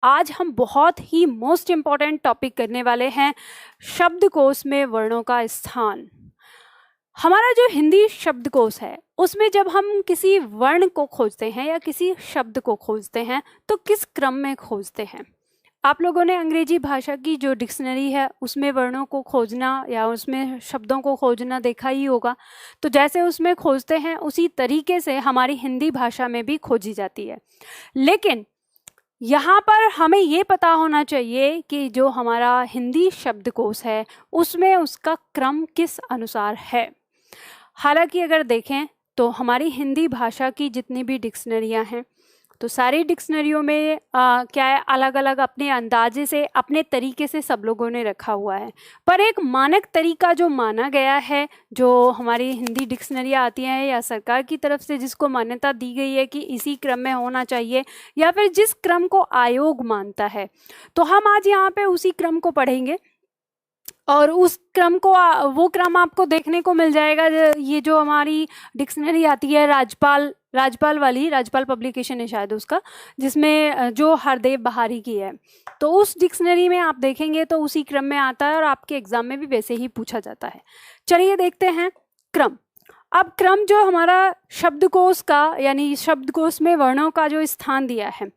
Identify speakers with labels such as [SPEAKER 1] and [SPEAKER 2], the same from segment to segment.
[SPEAKER 1] आज हम बहुत ही मोस्ट इम्पॉर्टेंट टॉपिक करने वाले हैं, शब्दकोश में वर्णों का स्थान। हमारा जो हिंदी शब्दकोश है उसमें जब हम किसी वर्ण को खोजते हैं या किसी शब्द को खोजते हैं तो किस क्रम में खोजते हैं। आप लोगों ने अंग्रेजी भाषा की जो डिक्शनरी है उसमें वर्णों को खोजना या उसमें शब्दों को खोजना देखा ही होगा। तो जैसे उसमें खोजते हैं उसी तरीके से हमारी हिंदी भाषा में भी खोजी जाती है। लेकिन यहाँ पर हमें ये पता होना चाहिए कि जो हमारा हिंदी शब्दकोश है उसमें उसका क्रम किस अनुसार है। हालांकि अगर देखें तो हमारी हिंदी भाषा की जितनी भी डिक्शनरियाँ हैं तो सारी डिक्शनरियों में क्या है, अलग अलग अपने अंदाजे से अपने तरीके से सब लोगों ने रखा हुआ है। पर एक मानक तरीका जो माना गया है, जो हमारी हिंदी डिक्शनरियाँ आती हैं या सरकार की तरफ से जिसको मान्यता दी गई है कि इसी क्रम में होना चाहिए या फिर जिस क्रम को आयोग मानता है, तो हम आज यहाँ पे उसी क्रम को पढ़ेंगे। और उस क्रम को वो क्रम आपको देखने को मिल जाएगा। ये जो हमारी डिक्शनरी आती है राजपाल पब्लिकेशन है शायद उसका, जिसमें जो हरदेव बहारी की है, तो उस डिक्शनरी में आप देखेंगे तो उसी क्रम में आता है और आपके एग्जाम में भी वैसे ही पूछा जाता है। चलिए देखते हैं क्रम। अब क्रम जो हमारा शब्दकोश का यानी शब्दकोश में वर्णों का जो स्थान दिया है,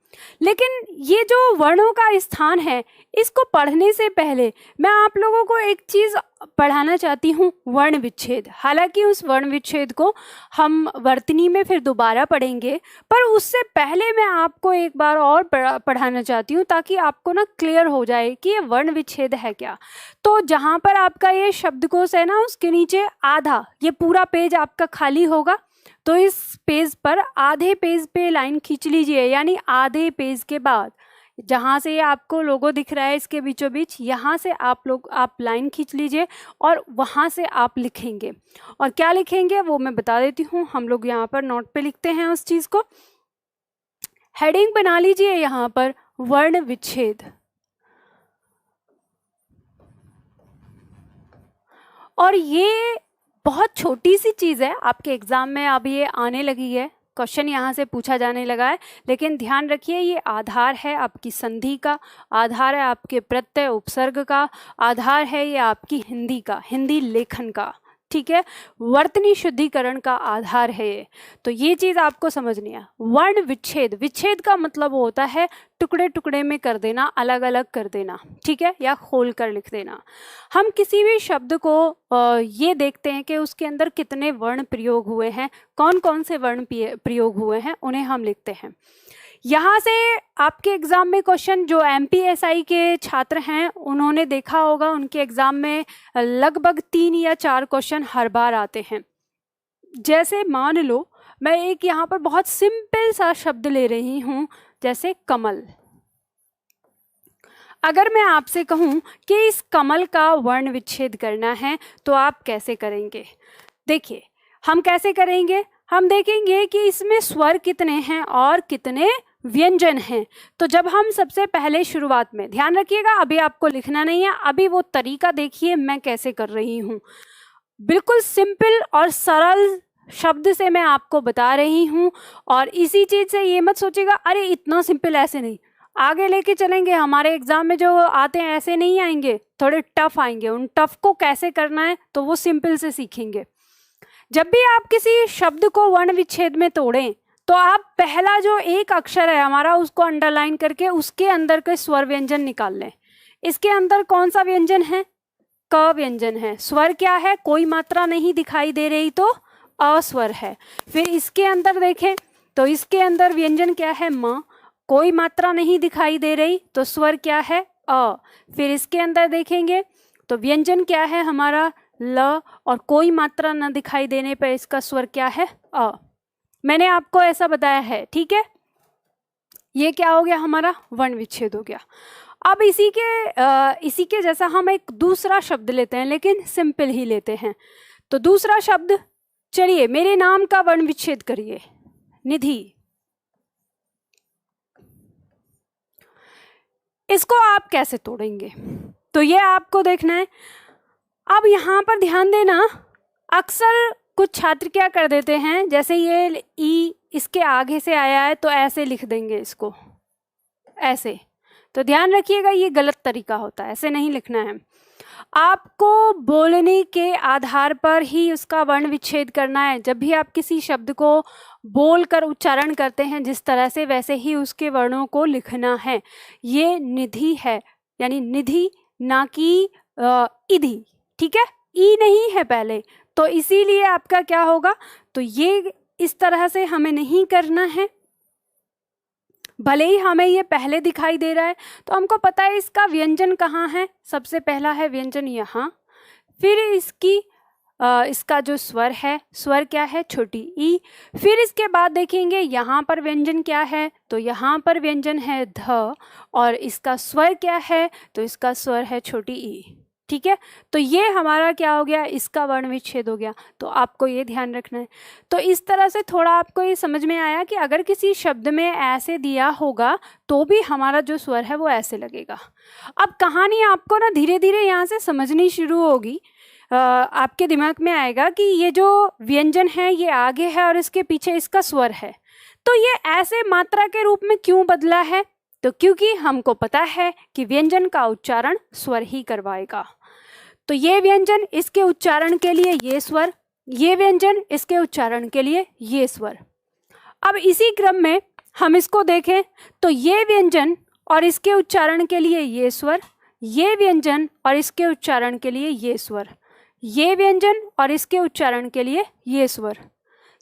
[SPEAKER 1] लेकिन ये जो वर्णों का स्थान है इसको पढ़ने से पहले मैं आप लोगों को एक चीज़ पढ़ाना चाहती हूँ, वर्ण विच्छेद। हालांकि उस वर्ण विच्छेद को हम वर्तनी में फिर दोबारा पढ़ेंगे, पर उससे पहले मैं आपको एक बार और पढ़ाना चाहती हूँ ताकि आपको ना क्लियर हो जाए कि ये वर्ण विच्छेद है क्या। तो जहाँ पर आपका ये शब्दकोश है ना उसके नीचे आधा, ये पूरा पेज आपका खाली होगा, तो इस पेज पर आधे पेज पे लाइन खींच लीजिए, यानी आधे पेज के बाद जहाँ से आपको लोगो दिख रहा है इसके बीचों बीच, यहाँ से आप लाइन खींच लीजिए और वहाँ से आप लिखेंगे। और क्या लिखेंगे वो मैं बता देती हूँ। हम लोग यहाँ पर नोट पे लिखते हैं उस चीज़ को। हेडिंग बना लीजिए यहाँ पर वर्ण विच्छेद। और ये बहुत छोटी सी चीज़ है, आपके एग्ज़ाम में अब ये आने लगी है, क्वेश्चन यहाँ से पूछा जाने लगा है। लेकिन ध्यान रखिए ये आधार है आपकी संधि का, आधार है आपके प्रत्यय उपसर्ग का, आधार है ये आपकी हिंदी का, हिंदी लेखन का, ठीक है। वर्तनी शुद्धिकरण का आधार है ये। तो ये चीज़ आपको समझनी है। वर्ण विच्छेद, विच्छेद का मतलब होता है टुकड़े टुकड़े में कर देना, अलग अलग कर देना, ठीक है, या खोल कर लिख देना। हम किसी भी शब्द को ये देखते हैं कि उसके अंदर कितने वर्ण प्रयोग हुए हैं, कौन कौन से वर्ण प्रयोग हुए हैं, उन्हें हम लिखते हैं। यहाँ से आपके एग्ज़ाम में क्वेश्चन जो MPSI के छात्र हैं उन्होंने देखा होगा, उनके एग्ज़ाम में लगभग 3 या 4 क्वेश्चन हर बार आते हैं। जैसे मान लो मैं एक यहाँ पर बहुत सिंपल सा शब्द ले रही हूँ, जैसे कमल। अगर मैं आपसे कहूँ कि इस कमल का वर्ण विच्छेद करना है तो आप कैसे करेंगे? देखिए हम कैसे करेंगे, हम देखेंगे कि इसमें स्वर कितने हैं और कितने व्यंजन हैं। तो जब हम सबसे पहले शुरुआत में, ध्यान रखिएगा अभी आपको लिखना नहीं है, अभी वो तरीका देखिए मैं कैसे कर रही हूँ। बिल्कुल सिंपल और सरल शब्द से मैं आपको बता रही हूँ। और इसी चीज़ से ये मत सोचिएगा अरे इतना सिंपल, ऐसे नहीं, आगे लेके चलेंगे। हमारे एग्जाम में जो आते हैं ऐसे नहीं आएंगे, थोड़े टफ आएंगे। उन टफ को कैसे करना है तो वो सिंपल से सीखेंगे। जब भी आप किसी शब्द को वर्ण विच्छेद में तोड़ें तो आप पहला जो एक अक्षर है हमारा उसको अंडरलाइन करके उसके अंदर के स्वर व्यंजन निकाल लें। इसके अंदर कौन सा व्यंजन है? क व्यंजन है। स्वर क्या है? कोई मात्रा नहीं दिखाई दे रही तो अस्वर है। फिर इसके अंदर देखें तो इसके अंदर व्यंजन क्या है? म। कोई मात्रा नहीं दिखाई दे रही तो स्वर क्या है? अ। फिर इसके अंदर देखेंगे तो व्यंजन क्या है हमारा? ल। और कोई मात्रा न दिखाई देने पर इसका स्वर क्या है? अ। मैंने आपको ऐसा बताया है, ठीक है। ये क्या हो गया हमारा? वर्ण विच्छेद हो गया। अब इसी के जैसा हम एक दूसरा शब्द लेते हैं, लेकिन सिंपल ही लेते हैं। तो दूसरा शब्द, चलिए मेरे नाम का वर्ण विच्छेद करिए, निधि। इसको आप कैसे तोड़ेंगे तो ये आपको देखना है। अब यहाँ पर ध्यान देना, अक्सर कुछ छात्र क्या कर देते हैं, जैसे ये ई इसके आगे से आया है तो ऐसे लिख देंगे इसको, ऐसे। तो ध्यान रखिएगा, ये गलत तरीका होता है, ऐसे नहीं लिखना है। आपको बोलने के आधार पर ही उसका वर्ण विच्छेद करना है। जब भी आप किसी शब्द को बोलकर उच्चारण करते हैं जिस तरह से, वैसे ही उसके वर्णों को लिखना है। ये निधि है, यानी निधि, ना कि इधि, ठीक है, ई नहीं है पहले, तो इसीलिए आपका क्या होगा, तो ये इस तरह से हमें नहीं करना है। भले ही हमें ये पहले दिखाई दे रहा है, तो हमको पता है इसका व्यंजन कहाँ है। सबसे पहला है व्यंजन यहाँ, फिर इसका जो स्वर है, स्वर क्या है, छोटी ई। फिर इसके बाद देखेंगे यहाँ पर व्यंजन क्या है, तो यहाँ पर व्यंजन है ध, और इसका स्वर क्या है, तो इसका स्वर है छोटी ई। ठीक है, तो ये हमारा क्या हो गया, इसका वर्ण विच्छेद हो गया। तो आपको ये ध्यान रखना है। तो इस तरह से थोड़ा आपको ये समझ में आया कि अगर किसी शब्द में ऐसे दिया होगा तो भी हमारा जो स्वर है वो ऐसे लगेगा। अब कहानी आपको ना धीरे धीरे यहाँ से समझनी शुरू होगी। आपके दिमाग में आएगा कि ये जो व्यंजन है ये आगे है और इसके पीछे इसका स्वर है, तो ये ऐसे मात्रा के रूप में क्यों बदला है, तो क्योंकि हमको पता है कि व्यंजन का उच्चारण स्वर ही करवाएगा। तो ये व्यंजन इसके उच्चारण के लिए ये स्वर, ये व्यंजन इसके उच्चारण के लिए ये स्वर। अब इसी क्रम में हम इसको देखें तो ये व्यंजन और इसके उच्चारण के लिए ये स्वर, ये व्यंजन और इसके उच्चारण के लिए ये स्वर, ये व्यंजन और इसके उच्चारण के लिए ये स्वर।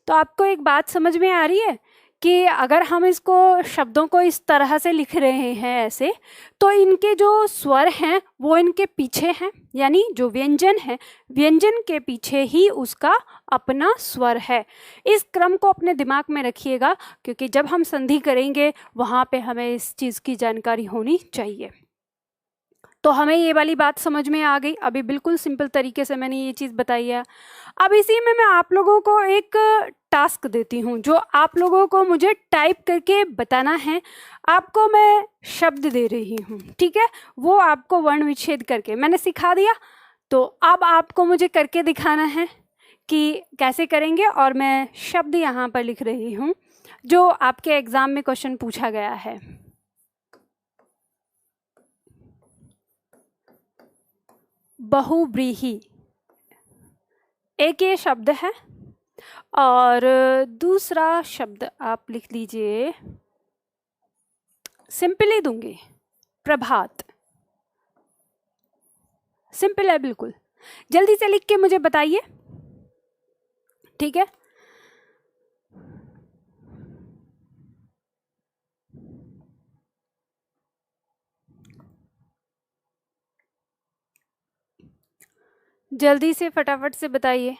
[SPEAKER 1] तो आपको एक बात समझ में आ रही है कि अगर हम इसको शब्दों को इस तरह से लिख रहे हैं ऐसे, तो इनके जो स्वर हैं वो इनके पीछे हैं, यानी जो व्यंजन है व्यंजन के पीछे ही उसका अपना स्वर है। इस क्रम को अपने दिमाग में रखिएगा, क्योंकि जब हम संधि करेंगे वहाँ पे हमें इस चीज़ की जानकारी होनी चाहिए। तो हमें ये वाली बात समझ में आ गई। अभी बिल्कुल सिंपल तरीके से मैंने ये चीज़ बताई है। अब इसी में मैं आप लोगों को एक टास्क देती हूँ, जो आप लोगों को मुझे टाइप करके बताना है। आपको मैं शब्द दे रही हूँ, ठीक है, वो आपको वर्ण विच्छेद करके मैंने सिखा दिया। तो अब आपको मुझे करके दिखाना है कि कैसे करेंगे, और मैं शब्द यहाँ पर लिख रही हूँ जो आपके एग्ज़ाम में क्वेश्चन पूछा गया है। बहुव्रीहि एक ये शब्द है, और दूसरा शब्द आप लिख लीजिए, सिंपल ही दूंगी, प्रभात। सिंपल है बिल्कुल, जल्दी से लिख के मुझे बताइए, ठीक है। जल्दी से फटाफट से बताइए।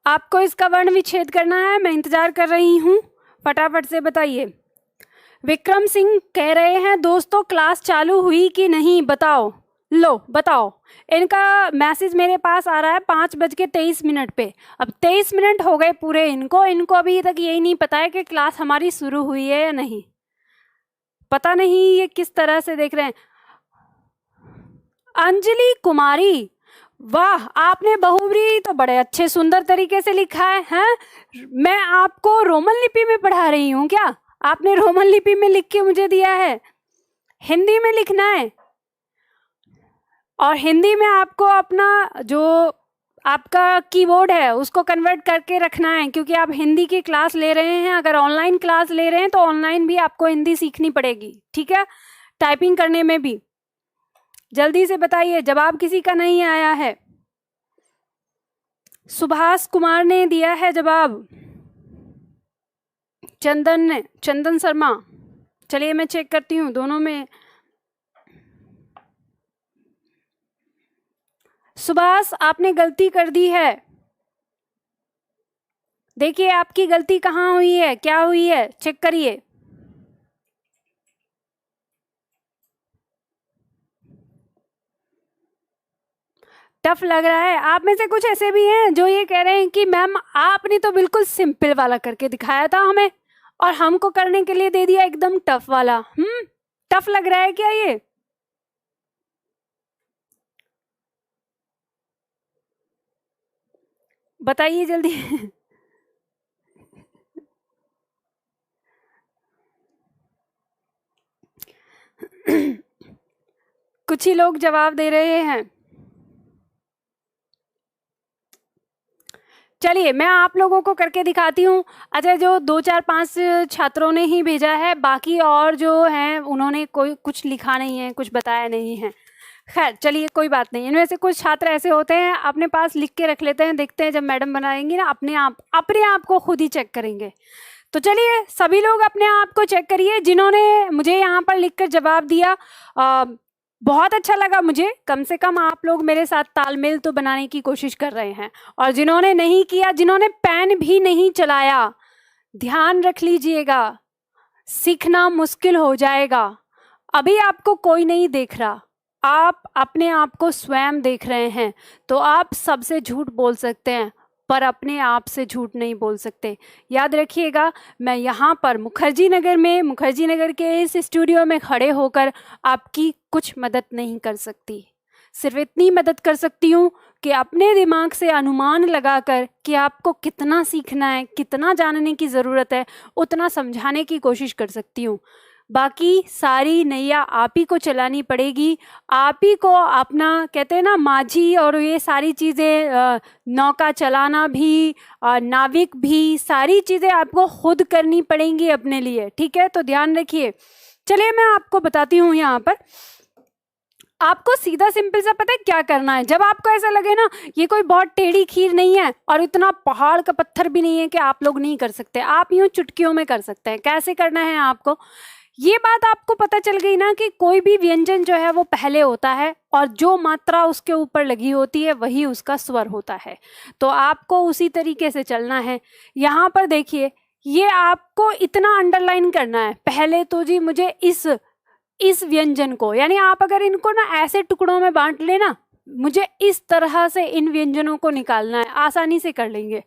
[SPEAKER 1] आपको इसका वर्ण विच्छेद करना है, मैं इंतजार कर रही हूँ, फटाफट से बताइए। विक्रम सिंह कह रहे हैं दोस्तों क्लास चालू हुई कि नहीं बताओ। लो बताओ, इनका मैसेज मेरे पास आ रहा है 5:23 पे। अब 23 मिनट हो गए पूरे इनको अभी तक यही नहीं पता है कि क्लास हमारी शुरू हुई है या नहीं। पता नहीं ये किस तरह से देख रहे हैं। अंजलि कुमारी, वाह, आपने बहुव्रीहि तो बड़े अच्छे सुंदर तरीके से लिखा है, हैं? मैं आपको रोमन लिपि में पढ़ा रही हूँ क्या? आपने रोमन लिपि में लिख के मुझे दिया है, हिंदी में लिखना है, और हिंदी में आपको अपना जो आपका कीबोर्ड है उसको कन्वर्ट करके रखना है, क्योंकि आप हिंदी की क्लास ले रहे हैं। अगर ऑनलाइन क्लास ले रहे हैं तो ऑनलाइन भी आपको हिंदी सीखनी पड़ेगी, ठीक है, टाइपिंग करने में भी। जल्दी से बताइए, जवाब किसी का नहीं आया है। सुभाष कुमार ने दिया है जवाब, चंदन शर्मा। चलिए मैं चेक करती हूँ दोनों में। सुभाष आपने गलती कर दी है, देखिए आपकी गलती कहाँ हुई है, क्या हुई है, चेक करिए। टफ लग रहा है। आप में से कुछ ऐसे भी हैं जो ये कह रहे हैं कि मैम आपने तो बिल्कुल सिंपल वाला करके दिखाया था हमें, और हमको करने के लिए दे दिया एकदम टफ वाला। टफ लग रहा है क्या ये? बताइए जल्दी। कुछ ही लोग जवाब दे रहे हैं। चलिए मैं आप लोगों को करके दिखाती हूँ। अच्छा, जो 2 4 5 छात्रों ने ही भेजा है, बाकी और जो हैं उन्होंने कोई कुछ लिखा नहीं है, कुछ बताया नहीं है। खैर चलिए कोई बात नहीं। इनमें से कुछ छात्र ऐसे होते हैं अपने पास लिख के रख लेते हैं, देखते हैं जब मैडम बनाएंगी ना अपने आप को खुद ही चेक करेंगे। तो चलिए सभी लोग अपने आप को चेक करिए। जिन्होंने मुझे यहाँ पर लिखकर जवाब दिया, बहुत अच्छा लगा मुझे। कम से कम आप लोग मेरे साथ तालमेल तो बनाने की कोशिश कर रहे हैं। और जिन्होंने नहीं किया, जिन्होंने पेन भी नहीं चलाया, ध्यान रख लीजिएगा, सीखना मुश्किल हो जाएगा। अभी आपको कोई नहीं देख रहा, आप अपने आप को स्वयं देख रहे हैं। तो आप सबसे झूठ बोल सकते हैं पर अपने आप से झूठ नहीं बोल सकते। याद रखिएगा, मैं यहाँ पर मुखर्जी नगर के इस स्टूडियो में खड़े होकर आपकी कुछ मदद नहीं कर सकती। सिर्फ इतनी मदद कर सकती हूँ कि अपने दिमाग से अनुमान लगाकर कि आपको कितना सीखना है, कितना जानने की ज़रूरत है, उतना समझाने की कोशिश कर सकती हूँ। बाकी सारी नैया आप ही को चलानी पड़ेगी। आप ही को अपना, कहते हैं ना माझी, और ये सारी चीज़ें, नौका चलाना भी, नाविक भी, सारी चीज़ें आपको खुद करनी पड़ेंगी अपने लिए। ठीक है, तो ध्यान रखिए। चलिए मैं आपको बताती हूँ। यहाँ पर आपको सीधा सिंपल सा पता है क्या करना है। जब आपको ऐसा लगे ना ये कोई बहुत टेढ़ी खीर नहीं है और इतना पहाड़ का पत्थर भी नहीं है कि आप लोग नहीं कर सकते, आप यूं चुटकियों में कर सकते हैं। कैसे करना है आपको, ये बात आपको पता चल गई ना कि कोई भी व्यंजन जो है वो पहले होता है और जो मात्रा उसके ऊपर लगी होती है वही उसका स्वर होता है। तो आपको उसी तरीके से चलना है। यहाँ पर देखिए, ये आपको इतना अंडरलाइन करना है। पहले तो जी मुझे इस व्यंजन को, यानी आप अगर इनको ना ऐसे टुकड़ों में बांट लेना, मुझे इस तरह से इन व्यंजनों को निकालना है, आसानी से कर लेंगे।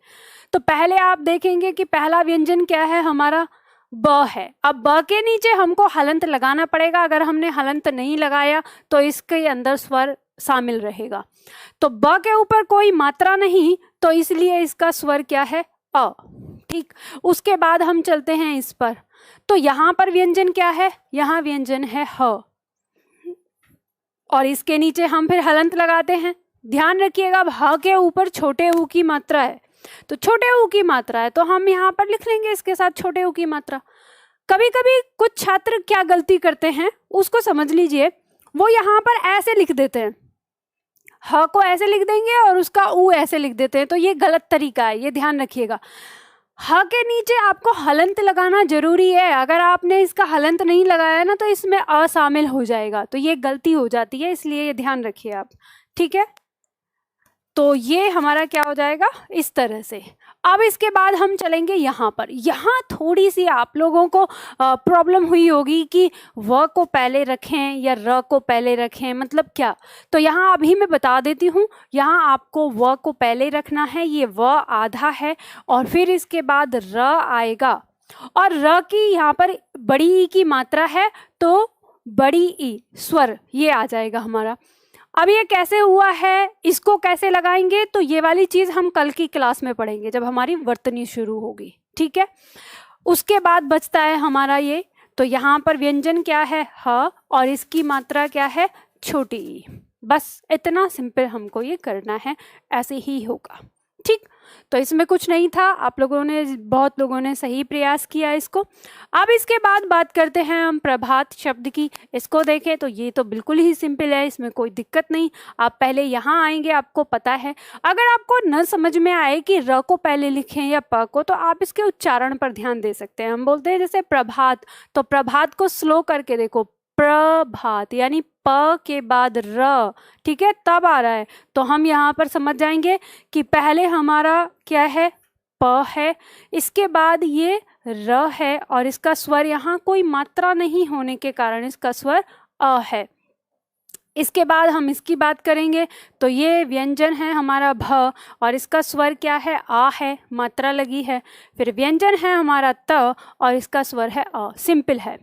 [SPEAKER 1] तो पहले आप देखेंगे कि पहला व्यंजन क्या है हमारा, ब है। अब ब के नीचे हमको हलंत लगाना पड़ेगा। अगर हमने हलंत नहीं लगाया तो इसके अंदर स्वर शामिल रहेगा। तो ब के ऊपर कोई मात्रा नहीं, तो इसलिए इसका स्वर क्या है, अ। ठीक, उसके बाद हम चलते हैं इस पर। तो यहाँ पर व्यंजन क्या है, यहाँ व्यंजन है ह, और इसके नीचे हम फिर हलंत लगाते हैं। ध्यान रखिएगा, अब ह के ऊपर छोटे ऊ की मात्रा है, तो छोटे ऊ की मात्रा है तो हम यहाँ पर लिख लेंगे इसके साथ छोटे ऊ की मात्रा। कभी कभी कुछ छात्र क्या गलती करते हैं उसको समझ लीजिए, वो यहाँ पर ऐसे लिख देते हैं, ह को ऐसे लिख देंगे और उसका ऊ ऐसे लिख देते हैं। तो ये गलत तरीका है, ये ध्यान रखिएगा। ह के नीचे आपको हलंत लगाना जरूरी है। अगर आपने इसका हलंत नहीं लगाया ना तो इसमें अ शामिल हो जाएगा, तो ये गलती हो जाती है, इसलिए ये ध्यान रखिए आप। ठीक है, तो ये हमारा क्या हो जाएगा इस तरह से। अब इसके बाद हम चलेंगे यहाँ पर। यहाँ थोड़ी सी आप लोगों को प्रॉब्लम हुई होगी कि व को पहले रखें या र को पहले रखें, मतलब क्या। तो यहाँ अभी मैं बता देती हूँ, यहाँ आपको व को पहले रखना है, ये व आधा है और फिर इसके बाद र आएगा, और र की यहाँ पर बड़ी ई की मात्रा है तो बड़ी ई स्वर ये आ जाएगा हमारा। अब ये कैसे हुआ है, इसको कैसे लगाएंगे, तो ये वाली चीज़ हम कल की क्लास में पढ़ेंगे जब हमारी वर्तनी शुरू होगी। ठीक है, उसके बाद बचता है हमारा ये। तो यहाँ पर व्यंजन क्या है, ह, और इसकी मात्रा क्या है, छोटी ई। बस इतना सिंपल हमको ये करना है, ऐसे ही होगा। ठीक, तो इसमें कुछ नहीं था, आप लोगों ने, बहुत लोगों ने सही प्रयास किया इसको। अब इसके बाद बात करते हैं हम प्रभात शब्द की। इसको देखें तो ये तो बिल्कुल ही सिंपल है, इसमें कोई दिक्कत नहीं। आप पहले यहाँ आएंगे, आपको पता है। अगर आपको न समझ में आए कि र को पहले लिखें या प को, तो आप इसके उच्चारण पर ध्यान दे सकते हैं। हम बोलते हैं जैसे प्रभात, तो प्रभात को स्लो करके देखो, प्रभात, यानी प के बाद र, ठीक है, तब आ रहा है। तो हम यहाँ पर समझ जाएंगे कि पहले हमारा क्या है, प है, इसके बाद ये र है, और इसका स्वर यहाँ कोई मात्रा नहीं होने के कारण इसका स्वर अ है। इसके बाद हम इसकी बात करेंगे, तो ये व्यंजन है हमारा भ, और इसका स्वर क्या है, आ है, मात्रा लगी है। फिर व्यंजन है हमारा त, और इसका स्वर है अ, सिंपल है।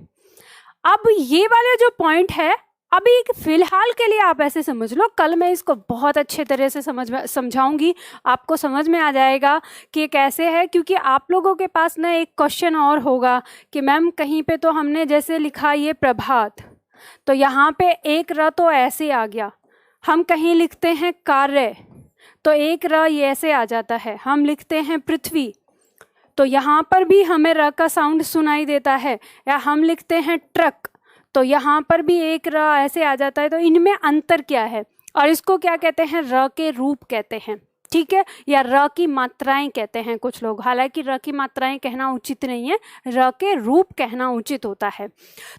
[SPEAKER 1] अब ये वाले जो पॉइंट है अभी फिलहाल के लिए आप ऐसे समझ लो, कल मैं इसको बहुत अच्छे तरह से समझाऊंगी, आपको समझ में आ जाएगा कि ये कैसे है। क्योंकि आप लोगों के पास ना एक क्वेश्चन और होगा कि मैम कहीं पे तो हमने जैसे लिखा ये प्रभात, तो यहाँ पे एक र तो ऐसे आ गया, हम कहीं लिखते हैं कार्य तो एक र ये ऐसे आ जाता है, हम लिखते हैं पृथ्वी तो यहाँ पर भी हमें र का साउंड सुनाई देता है, या हम लिखते हैं ट्रक तो यहाँ पर भी एक र ऐसे आ जाता है। तो इनमें अंतर क्या है, और इसको क्या कहते हैं, र के रूप कहते हैं, ठीक है, या र की मात्राएं कहते हैं कुछ लोग। हालांकि र की मात्राएं कहना उचित नहीं है, र के रूप कहना उचित होता है।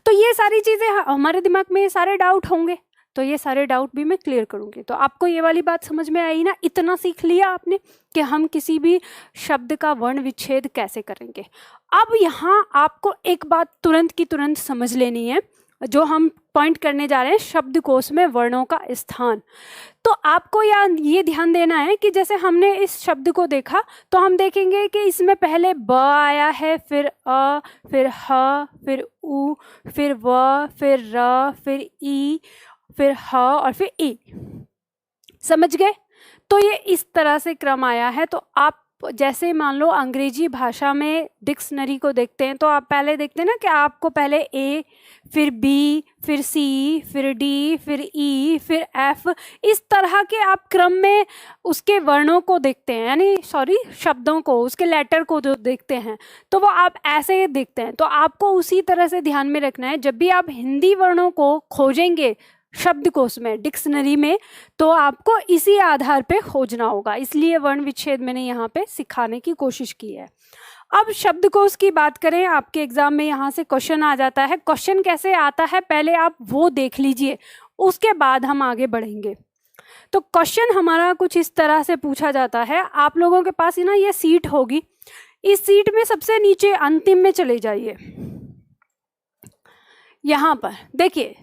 [SPEAKER 1] तो ये सारी चीज़ें हमारे दिमाग में ये सारे डाउट होंगे, तो ये सारे डाउट भी मैं क्लियर करूँगी। तो आपको ये वाली बात समझ में आई ना, इतना सीख लिया आपने कि हम किसी भी शब्द का वर्ण विच्छेद कैसे करेंगे। अब यहाँ आपको एक बात तुरंत की तुरंत समझ लेनी है, जो हम पॉइंट करने जा रहे हैं शब्दकोश में वर्णों का स्थान। तो आपको ये ध्यान देना है कि जैसे हमने इस शब्द को देखा तो हम देखेंगे कि इसमें पहले ब आया है, फिर अ, फिर ह, फिर उ, फिर व, फिर र, फिर ई, फिर ह और फिर ई। समझ गए? तो ये इस तरह से क्रम आया है। तो आप जैसे मान लो अंग्रेजी भाषा में डिक्शनरी को देखते हैं तो आप पहले देखते हैं ना कि आपको पहले ए, फिर बी, फिर सी, फिर डी, फिर ई, फिर एफ, इस तरह के आप क्रम में उसके वर्णों को देखते हैं, यानी शब्दों को, उसके लेटर को जो देखते हैं तो वो आप ऐसे देखते हैं। तो आपको उसी तरह से ध्यान में रखना है, जब भी आप हिंदी वर्णों को खोजेंगे शब्दकोश में, डिक्शनरी में, तो आपको इसी आधार पे खोजना होगा। इसलिए वर्ण विच्छेद मैंने यहाँ पे सिखाने की कोशिश की है। अब शब्दकोश की बात करें, आपके एग्जाम में यहाँ से क्वेश्चन आ जाता है। क्वेश्चन कैसे आता है पहले आप वो देख लीजिए, उसके बाद हम आगे बढ़ेंगे। तो क्वेश्चन हमारा कुछ इस तरह से पूछा जाता है, आप लोगों के पास ना ये सीट होगी, इस सीट में सबसे नीचे अंतिम में चले जाइए। यहाँ पर देखिए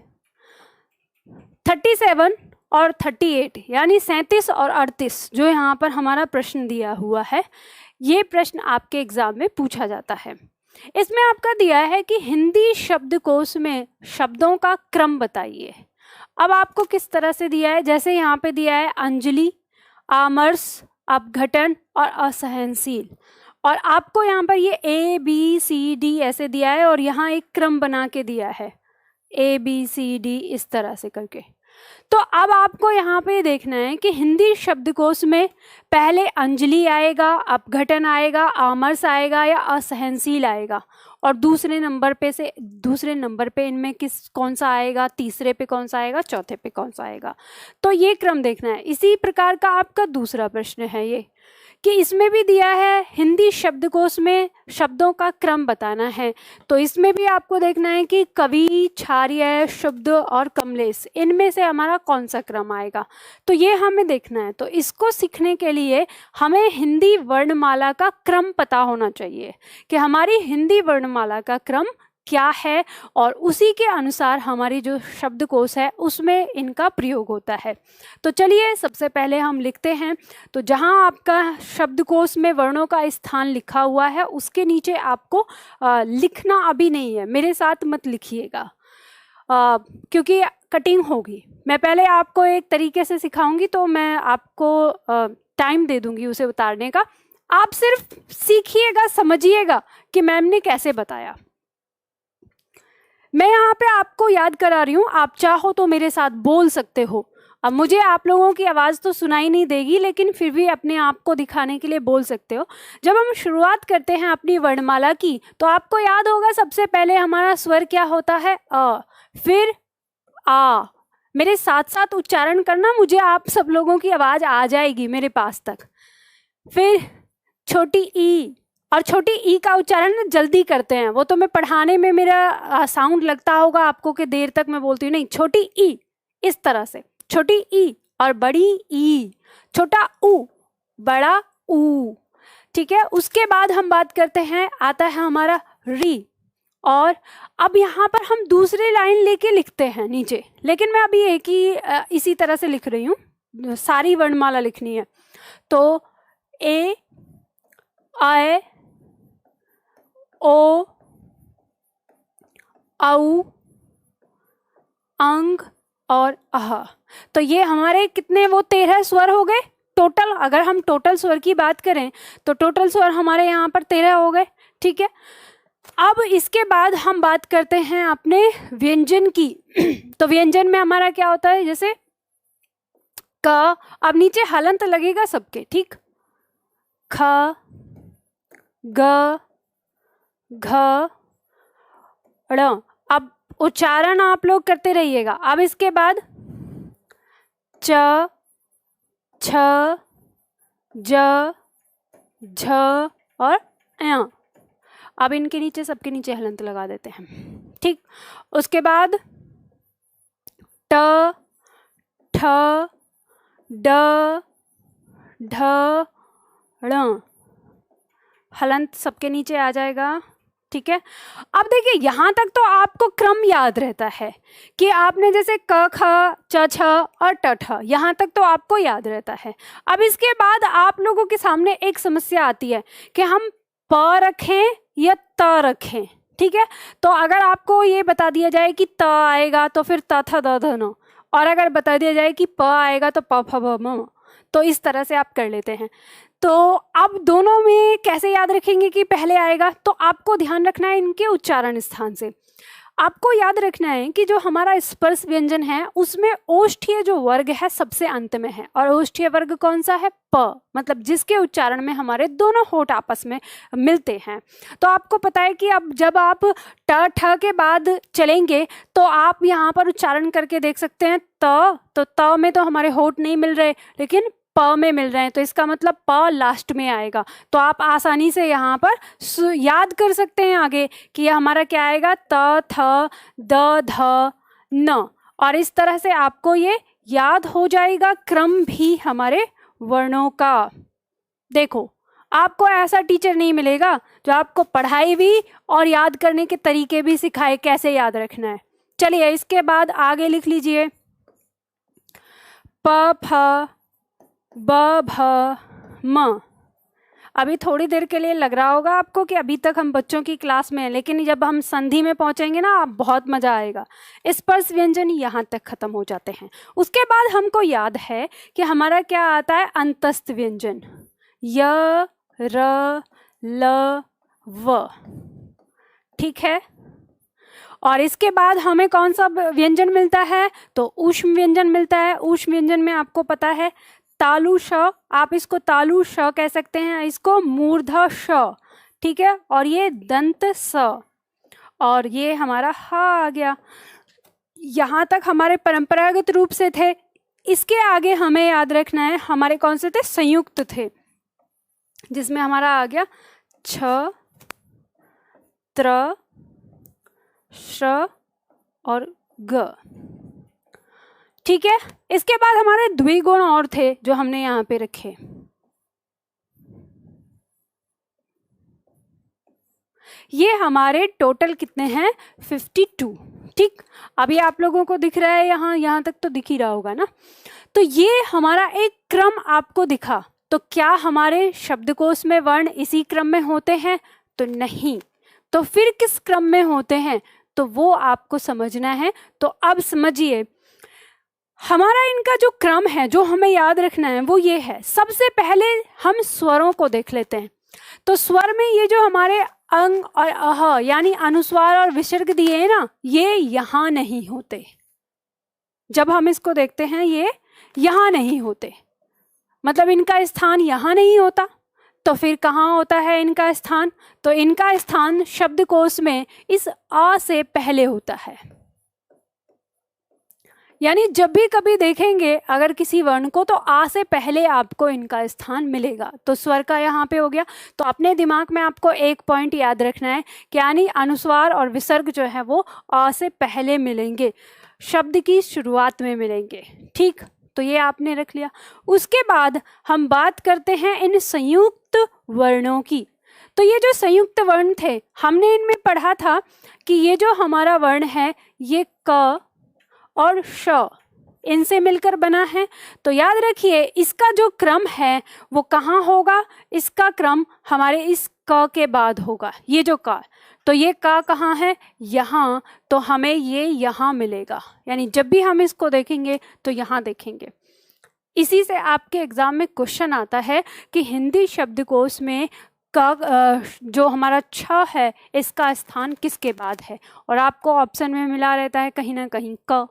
[SPEAKER 1] 37 और 38 यानी 37 और 38 जो यहाँ पर हमारा प्रश्न दिया हुआ है, ये प्रश्न आपके एग्जाम में पूछा जाता है। इसमें आपका दिया है कि हिंदी शब्दकोश में शब्दों का क्रम बताइए। अब आपको किस तरह से दिया है, जैसे यहाँ पे दिया है अंजलि, आमर्श, अपघटन और असहनशील, और आपको यहाँ पर ये ए बी सी डी ऐसे दिया है और यहाँ एक क्रम बना के दिया है ए बी सी डी इस तरह से करके। तो अब आपको यहाँ पे देखना है कि हिंदी शब्दकोश में पहले अंजलि आएगा, अपघटन आएगा, आमर्श आएगा या असहनशील आएगा, और दूसरे नंबर पे इनमें कौन सा आएगा, तीसरे पे कौन सा आएगा, चौथे पे कौन सा आएगा। तो ये क्रम देखना है। इसी प्रकार का आपका दूसरा प्रश्न है ये, कि इसमें भी दिया है हिंदी शब्दकोश में शब्दों का क्रम बताना है। तो इसमें भी आपको देखना है कि कवि, क्षार्य, शुद्ध और कमलेश, इनमें से हमारा कौन सा क्रम आएगा, तो ये हमें देखना है। तो इसको सीखने के लिए हमें हिंदी वर्णमाला का क्रम पता होना चाहिए कि हमारी हिंदी वर्णमाला का क्रम क्या है, और उसी के अनुसार हमारी जो शब्दकोश है उसमें इनका प्रयोग होता है। तो चलिए सबसे पहले हम लिखते हैं। तो जहाँ आपका शब्दकोश में वर्णों का स्थान लिखा हुआ है उसके नीचे आपको लिखना अभी नहीं है, मेरे साथ मत लिखिएगा क्योंकि कटिंग होगी। मैं पहले आपको एक तरीके से सिखाऊंगी तो मैं आपको टाइम दे दूंगी उसे उतारने का, आप सिर्फ सीखिएगा, समझिएगा कि मैम ने कैसे बताया। मैं यहाँ पे आपको याद करा रही हूँ, आप चाहो तो मेरे साथ बोल सकते हो। अब मुझे आप लोगों की आवाज़ तो सुनाई नहीं देगी, लेकिन फिर भी अपने आप को दिखाने के लिए बोल सकते हो। जब हम शुरुआत करते हैं अपनी वर्णमाला की तो आपको याद होगा सबसे पहले हमारा स्वर क्या होता है, अ, फिर आ। मेरे साथ साथ उच्चारण करना, मुझे आप सब लोगों की आवाज़ आ जाएगी मेरे पास तक। फिर छोटी ई, और छोटी ई का उच्चारण जल्दी करते हैं, वो तो मैं पढ़ाने में मेरा साउंड लगता होगा आपको कि देर तक मैं बोलती हूँ, नहीं, छोटी ई इस तरह से, छोटी ई और बड़ी ई, छोटा ऊ, बड़ा ऊ, ठीक है। उसके बाद हम बात करते हैं, आता है हमारा री, और अब यहाँ पर हम दूसरी लाइन लेके लिखते हैं नीचे, लेकिन मैं अभी एक ही इसी तरह से लिख रही हूँ, सारी वर्णमाला लिखनी है। तो ए, आए, ओ, औ, अंग, और अह। तो ये हमारे कितने वो 13 स्वर हो गए टोटल। अगर हम टोटल स्वर की बात करें तो टोटल स्वर हमारे यहाँ पर 13 हो गए, ठीक है। अब इसके बाद हम बात करते हैं अपने व्यंजन की। तो व्यंजन में हमारा क्या होता है, जैसे क, अब नीचे हलंत लगेगा सबके, ठीक। ख, ग, घ, ड़। अब उच्चारण आप लोग करते रहिएगा। अब इसके बाद च, छ, ज, झ और य। अब इनके नीचे सबके नीचे हलंत लगा देते हैं, ठीक। उसके बाद ट, ठ, ड, ढ, ण। हलंत सबके नीचे आ जाएगा, ठीक है। अब देखिए यहाँ तक तो आपको क्रम याद रहता है कि आपने जैसे क, ख, च, छ और ट, ठ, यहाँ तक तो आपको याद रहता है। अब इसके बाद आप लोगों के सामने एक समस्या आती है कि हम प रखें या त रखें, ठीक है। तो अगर आपको ये बता दिया जाए कि त आएगा तो फिर त, थ, द, ध, न, और अगर बता दिया जाए कि प आएगा तो प, फ, ब, म, तो इस तरह से आप कर लेते हैं। तो अब दोनों में कैसे याद रखेंगे कि पहले आएगा, तो आपको ध्यान रखना है इनके उच्चारण स्थान से। आपको याद रखना है कि जो हमारा स्पर्श व्यंजन है उसमें ओष्ठीय जो वर्ग है सबसे अंत में है, और ओष्ठीय वर्ग कौन सा है, प, मतलब जिसके उच्चारण में हमारे दोनों होंठ आपस में मिलते हैं। तो आपको पता है कि अब जब आप ट, ठ के बाद चलेंगे तो आप यहाँ पर उच्चारण करके देख सकते हैं तो त में तो हमारे होंठ नहीं मिल रहे लेकिन प में मिल रहे हैं, तो इसका मतलब प लास्ट में आएगा। तो आप आसानी से यहाँ पर याद कर सकते हैं आगे कि यह हमारा क्या आएगा, त, थ, द, ध, न। और इस तरह से आपको ये याद हो जाएगा क्रम भी हमारे वर्णों का। देखो आपको ऐसा टीचर नहीं मिलेगा जो आपको पढ़ाई भी और याद करने के तरीके भी सिखाए कैसे याद रखना है। चलिए इसके बाद आगे लिख लीजिए, प, फ, ब, भ, म। अभी थोड़ी देर के लिए लग रहा होगा आपको कि अभी तक हम बच्चों की क्लास में हैं, लेकिन जब हम संधि में पहुंचेंगे ना, आप बहुत मजा आएगा। स्पर्श व्यंजन यहाँ तक खत्म हो जाते हैं। उसके बाद हमको याद है कि हमारा क्या आता है, अंतस्थ व्यंजन, य, र, ल, व, ठीक है। और इसके बाद हमें कौन सा व्यंजन मिलता है, तो ऊष्म व्यंजन मिलता है। ऊष्म व्यंजन में आपको पता है तालु श, आप इसको तालु श कह सकते हैं, इसको मूर्ध श, ठीक है। और ये दंत स, और ये हमारा ह आ गया। यहाँ तक हमारे परंपरागत रूप से थे। इसके आगे हमें याद रखना है हमारे कौन से थे, संयुक्त थे, जिसमें हमारा आ गया छ, त्र, श और ग, ठीक है। इसके बाद हमारे द्विगुण और थे जो हमने यहाँ पे रखे। ये हमारे टोटल कितने हैं, 52, ठीक। अभी आप लोगों को दिख रहा है यहाँ तक तो दिख ही रहा होगा ना। तो ये हमारा एक क्रम आपको दिखा। तो क्या हमारे शब्दकोश में वर्ण इसी क्रम में होते हैं, तो नहीं। तो फिर किस क्रम में होते हैं, तो वो आपको समझना है। तो अब समझिए हमारा इनका जो क्रम है जो हमें याद रखना है वो ये है। सबसे पहले हम स्वरों को देख लेते हैं। तो स्वर में ये जो हमारे अंग और अह यानी अनुस्वार और विसर्ग दिए हैं ना, ये यहाँ नहीं होते। जब हम इसको देखते हैं ये यहाँ नहीं होते, मतलब इनका स्थान यहाँ नहीं होता। तो फिर कहाँ होता है इनका स्थान, तो इनका स्थान शब्दकोश में इस आ से पहले होता है। यानी जब भी कभी देखेंगे अगर किसी वर्ण को, तो आ से पहले आपको इनका स्थान मिलेगा। तो स्वर का यहाँ पे हो गया। तो अपने दिमाग में आपको एक पॉइंट याद रखना है कि यानी अनुस्वार और विसर्ग जो है वो आ से पहले मिलेंगे, शब्द की शुरुआत में मिलेंगे, ठीक। तो ये आपने रख लिया। उसके बाद हम बात करते हैं इन संयुक्त वर्णों की। तो ये जो संयुक्त वर्ण थे हमने इनमें पढ़ा था कि ये जो हमारा वर्ण है ये क और श, इनसे मिलकर बना है। तो याद रखिए इसका जो क्रम है वो कहाँ होगा, इसका क्रम हमारे इस क के बाद होगा, ये जो क, तो ये क कहाँ है, यहाँ, तो हमें ये यहाँ मिलेगा, यानी जब भी हम इसको देखेंगे तो यहाँ देखेंगे। इसी से आपके एग्जाम में क्वेश्चन आता है कि हिंदी शब्दकोश में का जो हमारा छ है इसका स्थान किसके बाद है, और आपको ऑप्शन में मिला रहता है कहीं ना कहीं क।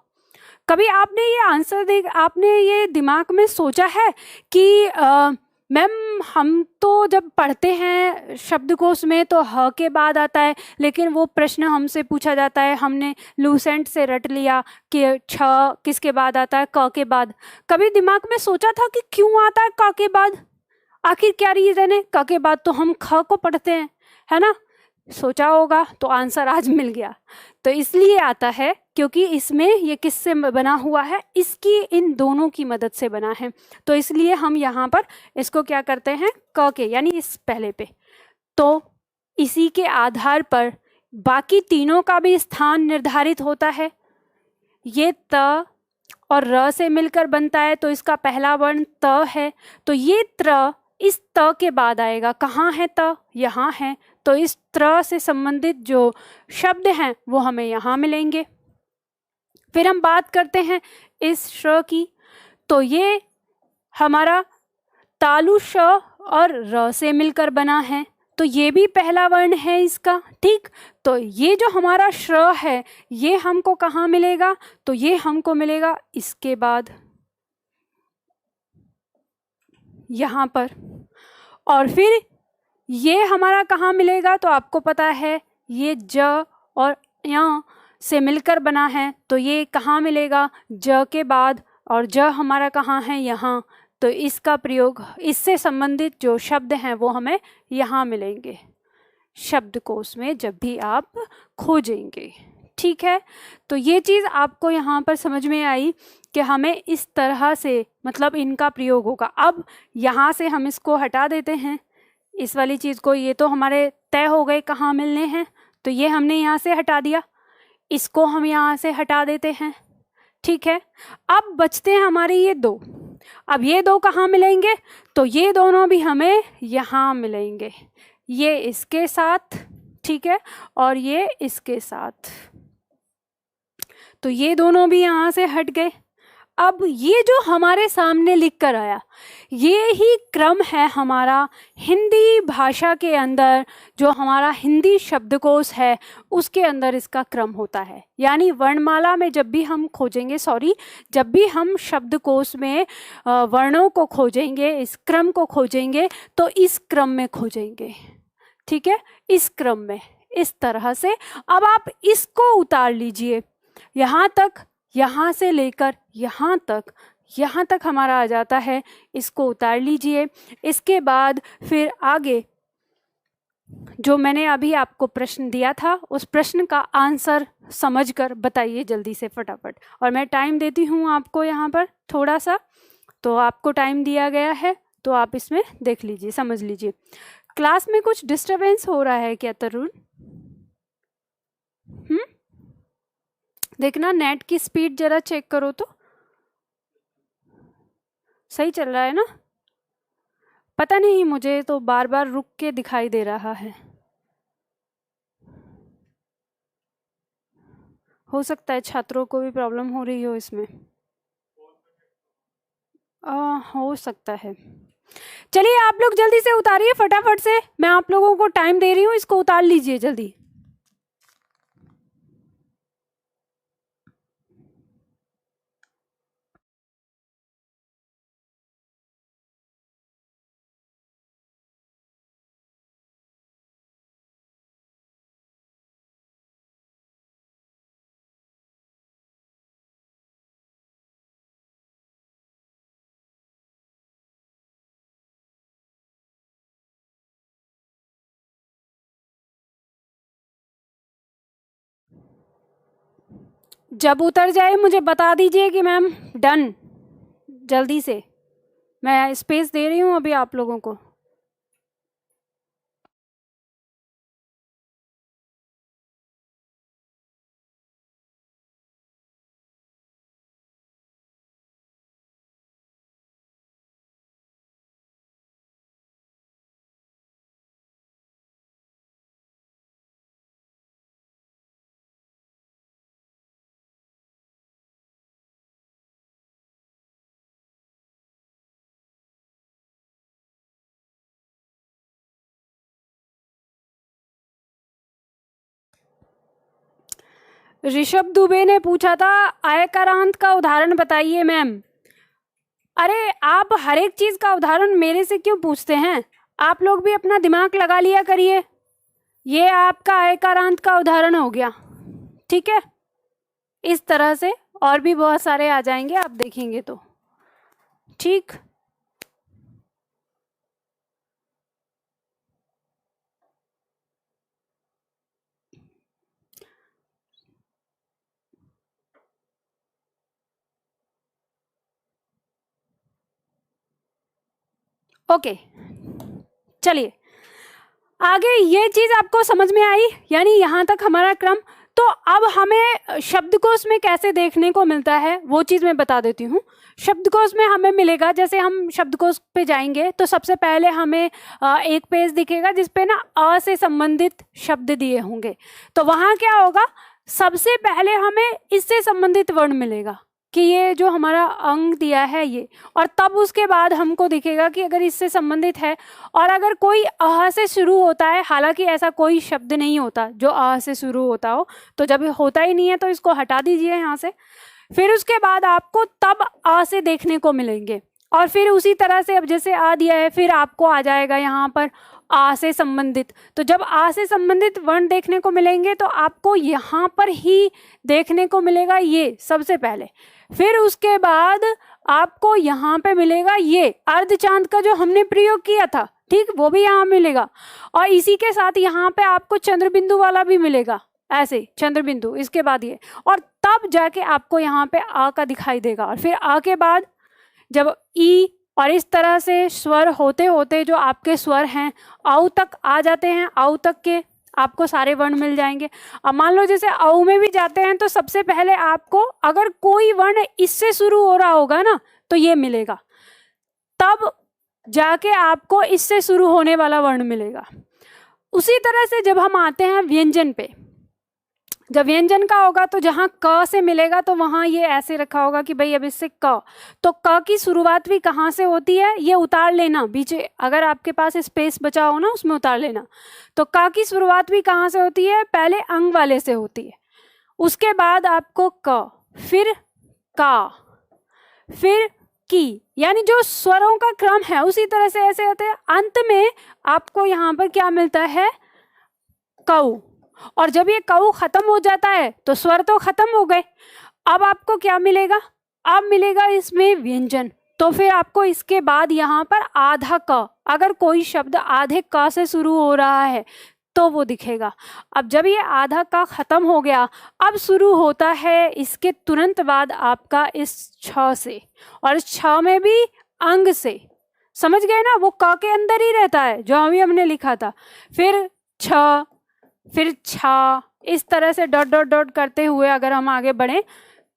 [SPEAKER 1] कभी आपने ये आंसर देख, आपने ये दिमाग में सोचा है कि मैम हम तो जब पढ़ते हैं शब्दकोश में तो ह के बाद आता है, लेकिन वो प्रश्न हमसे पूछा जाता है, हमने लूसेंट से रट लिया कि छ किसके बाद आता है, क के बाद। कभी दिमाग में सोचा था कि क्यों आता है क के बाद, आखिर क्या रीजन है, क के बाद तो हम ख को पढ़ते हैं, है ना? सोचा होगा, तो आंसर आज मिल गया। तो इसलिए आता है क्योंकि इसमें ये किससे बना हुआ है, इसकी इन दोनों की मदद से बना है। तो इसलिए हम यहाँ पर इसको क्या करते हैं, क के, यानी इस पहले पे, तो इसी के आधार पर बाकी तीनों का भी स्थान निर्धारित होता है। ये त और र से मिलकर बनता है, तो इसका पहला वर्ण त है, तो ये त्र इस त के बाद आएगा। कहाँ है त, यहाँ है, तो इस त्र से संबंधित जो शब्द हैं वो हमें यहाँ मिलेंगे। फिर हम बात करते हैं इस श की, तो ये हमारा तालु श और र से मिलकर बना है, तो ये भी पहला वर्ण है इसका, ठीक। तो ये जो हमारा श्र है ये हमको कहाँ मिलेगा, तो ये हमको मिलेगा इसके बाद यहाँ पर। और फिर ये हमारा कहाँ मिलेगा, तो आपको पता है ये ज और य से मिलकर बना है, तो ये कहाँ मिलेगा, ज के बाद, और ज हमारा कहाँ है, यहाँ, तो इसका प्रयोग, इससे संबंधित जो शब्द हैं वो हमें यहाँ मिलेंगे शब्दकोश में जब भी आप खोजेंगे, ठीक है। तो ये चीज़ आपको यहाँ पर समझ में आई कि हमें इस तरह से मतलब इनका प्रयोग होगा। अब यहाँ से हम इसको हटा देते हैं, इस वाली चीज़ को, ये तो हमारे तय हो गए कहाँ मिलने हैं, तो ये हमने यहाँ से हटा दिया, इसको हम यहाँ से हटा देते हैं, ठीक है। अब बचते हैं हमारे ये दो। अब ये दो कहाँ मिलेंगे, तो ये दोनों भी हमें यहाँ मिलेंगे, ये इसके साथ, ठीक है, और ये इसके साथ, तो ये दोनों भी यहाँ से हट गए। अब ये जो हमारे सामने लिख कर आया, ये ही क्रम है हमारा हिंदी भाषा के अंदर, जो हमारा हिंदी शब्दकोश है उसके अंदर इसका क्रम होता है। यानी वर्णमाला में जब भी हम खोजेंगे, जब भी हम शब्दकोश में वर्णों को खोजेंगे, इस क्रम को खोजेंगे, तो इस क्रम में खोजेंगे, ठीक है, इस क्रम में, इस तरह से। अब आप इसको उतार लीजिए यहाँ तक, यहाँ से लेकर यहाँ तक हमारा आ जाता है, इसको उतार लीजिए। इसके बाद फिर आगे जो मैंने अभी आपको प्रश्न दिया था उस प्रश्न का आंसर समझकर बताइए जल्दी से फटाफट, और मैं टाइम देती हूँ आपको यहाँ पर थोड़ा सा, तो आपको टाइम दिया गया है तो आप इसमें देख लीजिए, समझ लीजिए। क्लास में कुछ डिस्टरबेंस हो रहा है क्या तरुण? देखना नेट की स्पीड जरा चेक करो तो सही चल रहा है ना? पता नहीं, मुझे तो बार बार रुक के दिखाई दे रहा है, हो सकता है छात्रों को भी प्रॉब्लम हो रही हो इसमें, हो सकता है। चलिए आप लोग जल्दी से उतारिए फटाफट से, मैं आप लोगों को टाइम दे रही हूँ, इसको उतार लीजिए जल्दी। जब उतर जाए मुझे बता दीजिए कि मैम डन, जल्दी से, मैं स्पेस दे रही हूँ अभी आप लोगों को। ऋषभ दुबे ने पूछा था आयकरांत का उदाहरण बताइए मैम। अरे आप हर एक चीज का उदाहरण मेरे से क्यों पूछते हैं? आप लोग भी अपना दिमाग लगा लिया करिए। ये आपका आयकरांत का उदाहरण हो गया, ठीक है। इस तरह से और भी बहुत सारे आ जाएंगे, आप देखेंगे तो। ठीक, ओके, चलिए आगे। ये चीज आपको समझ में आई, यानी यहाँ तक हमारा क्रम। तो अब हमें शब्दकोश में कैसे देखने को मिलता है वो चीज मैं बता देती हूँ। शब्दकोश में हमें मिलेगा, जैसे हम शब्दकोश पे जाएंगे तो सबसे पहले हमें एक पेज दिखेगा जिसपे ना अ से संबंधित शब्द दिए होंगे। तो वहाँ क्या होगा, सबसे पहले हमें इससे संबंधित वर्ण मिलेगा कि ये जो हमारा अंग दिया है ये, और तब उसके बाद हमको दिखेगा कि अगर इससे संबंधित है। और अगर कोई अह से शुरू होता है, हालांकि ऐसा कोई शब्द नहीं होता जो अह से शुरू होता हो, तो जब होता ही नहीं है तो इसको हटा दीजिए यहाँ से। फिर उसके बाद आपको तब अ से देखने को मिलेंगे, और फिर उसी तरह से अब जैसे आ दिया है फिर आपको आ जाएगा यहाँ पर आ से संबंधित। तो जब आ से संबंधित वर्ण देखने को मिलेंगे तो आपको यहाँ पर ही देखने को मिलेगा ये सबसे पहले। फिर उसके बाद आपको यहाँ पे मिलेगा ये अर्धचांद का जो हमने प्रयोग किया था, ठीक, वो भी यहाँ मिलेगा। और इसी के साथ यहाँ पे आपको चंद्रबिंदु वाला भी मिलेगा, ऐसे चंद्रबिंदु, इसके बाद ये, और तब जाके आपको यहाँ पे आ का दिखाई देगा। और फिर आ के बाद जब ई, और इस तरह से स्वर होते होते जो आपके स्वर हैं औ तक आ जाते हैं, औ तक के आपको सारे वर्ण मिल जाएंगे। अब मान लो जैसे औ में भी जाते हैं तो सबसे पहले आपको अगर कोई वर्ण इससे शुरू हो रहा होगा ना तो ये मिलेगा, तब जाके आपको इससे शुरू होने वाला वर्ण मिलेगा। उसी तरह से जब हम आते हैं व्यंजन पे, जब व्यंजन का होगा तो जहाँ क से मिलेगा तो वहाँ ये ऐसे रखा होगा कि भाई अब इससे क, तो क की शुरुआत भी कहाँ से होती है ये उतार लेना, बीच अगर आपके पास स्पेस बचा हो ना उसमें उतार लेना। तो क की शुरुआत भी कहाँ से होती है, पहले अंग वाले से होती है, उसके बाद आपको क, फिर का, फिर की, यानी जो स्वरों का क्रम है उसी तरह से ऐसे होते हैं। अंत में आपको यहाँ पर क्या मिलता है, कऊ। और जब ये कऊ खत्म हो जाता है तो स्वर तो खत्म हो गए, अब आपको क्या मिलेगा, अब मिलेगा इसमें व्यंजन। तो फिर आपको इसके बाद यहाँ पर आधा क, अगर कोई शब्द आधे क से शुरू हो रहा है तो वो दिखेगा। अब जब ये आधा का खत्म हो गया, अब शुरू होता है इसके तुरंत बाद आपका इस छ से, और इस छ में भी अंग से, समझ गए ना, वो क के अंदर ही रहता है जो अभी हमने लिखा था। फिर छ, फिर छा, इस तरह से डॉट डॉट डॉट करते हुए अगर हम आगे बढ़ें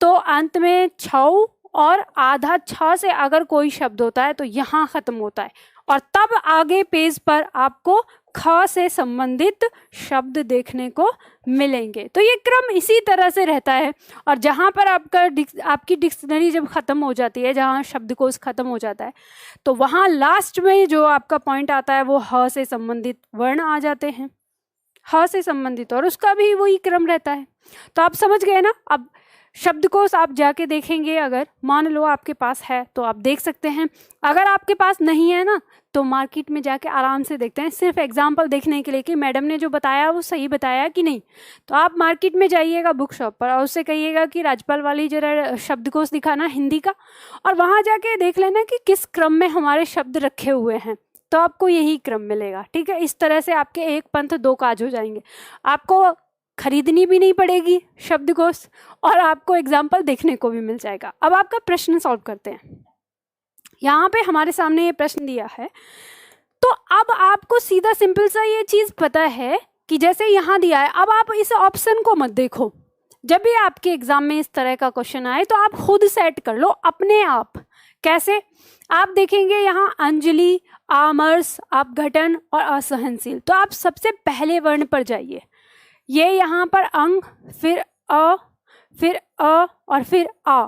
[SPEAKER 1] तो अंत में छऊ, और आधा छ से अगर कोई शब्द होता है तो यहाँ खत्म होता है, और तब आगे पेज पर आपको ख से संबंधित शब्द देखने को मिलेंगे। तो ये क्रम इसी तरह से रहता है। और जहाँ पर आपकी डिक्शनरी जब खत्म हो जाती है, जहाँ शब्दकोश खत्म हो जाता है, तो वहाँ लास्ट में जो आपका पॉइंट आता है वो ह से संबंधित वर्ण आ जाते हैं, ह से संबंधित, और उसका भी वही क्रम रहता है। तो आप समझ गए ना। अब शब्दकोश आप जाके देखेंगे, अगर मान लो आपके पास है तो आप देख सकते हैं, अगर आपके पास नहीं है ना तो मार्केट में जाके आराम से देखते हैं, सिर्फ एग्जाम्पल देखने के लिए कि मैडम ने जो बताया वो सही बताया कि नहीं। तो आप मार्केट में जाइएगा बुक शॉप पर और उससे कहिएगा कि राजपाल वाली जरा शब्दकोश दिखाना हिंदी का, और वहाँ जाके देख लेना कि किस क्रम में हमारे शब्द रखे हुए हैं, तो आपको यही क्रम मिलेगा। ठीक है, इस तरह से आपके एक पंथ दो काज हो जाएंगे। आपको खरीदनी भी नहीं पड़ेगी शब्दकोश, और आपको एग्जाम्पल देखने को भी मिल जाएगा। अब आपका प्रश्न सॉल्व करते हैं। यहाँ पे हमारे सामने ये प्रश्न दिया है, तो अब आपको सीधा सिंपल सा ये चीज़ पता है कि जैसे यहाँ दिया है, अब आप इस ऑप्शन को मत देखो। जब भी आपके एग्जाम में इस तरह का क्वेश्चन आए तो आप खुद सेट कर लो अपने आप। कैसे? आप देखेंगे यहाँ अंजलि, आमर्स, अपघटन और असहनशील, तो आप सबसे पहले वर्ण पर जाइए। ये यहाँ पर अंग, फिर अ, फिर अ और फिर आ।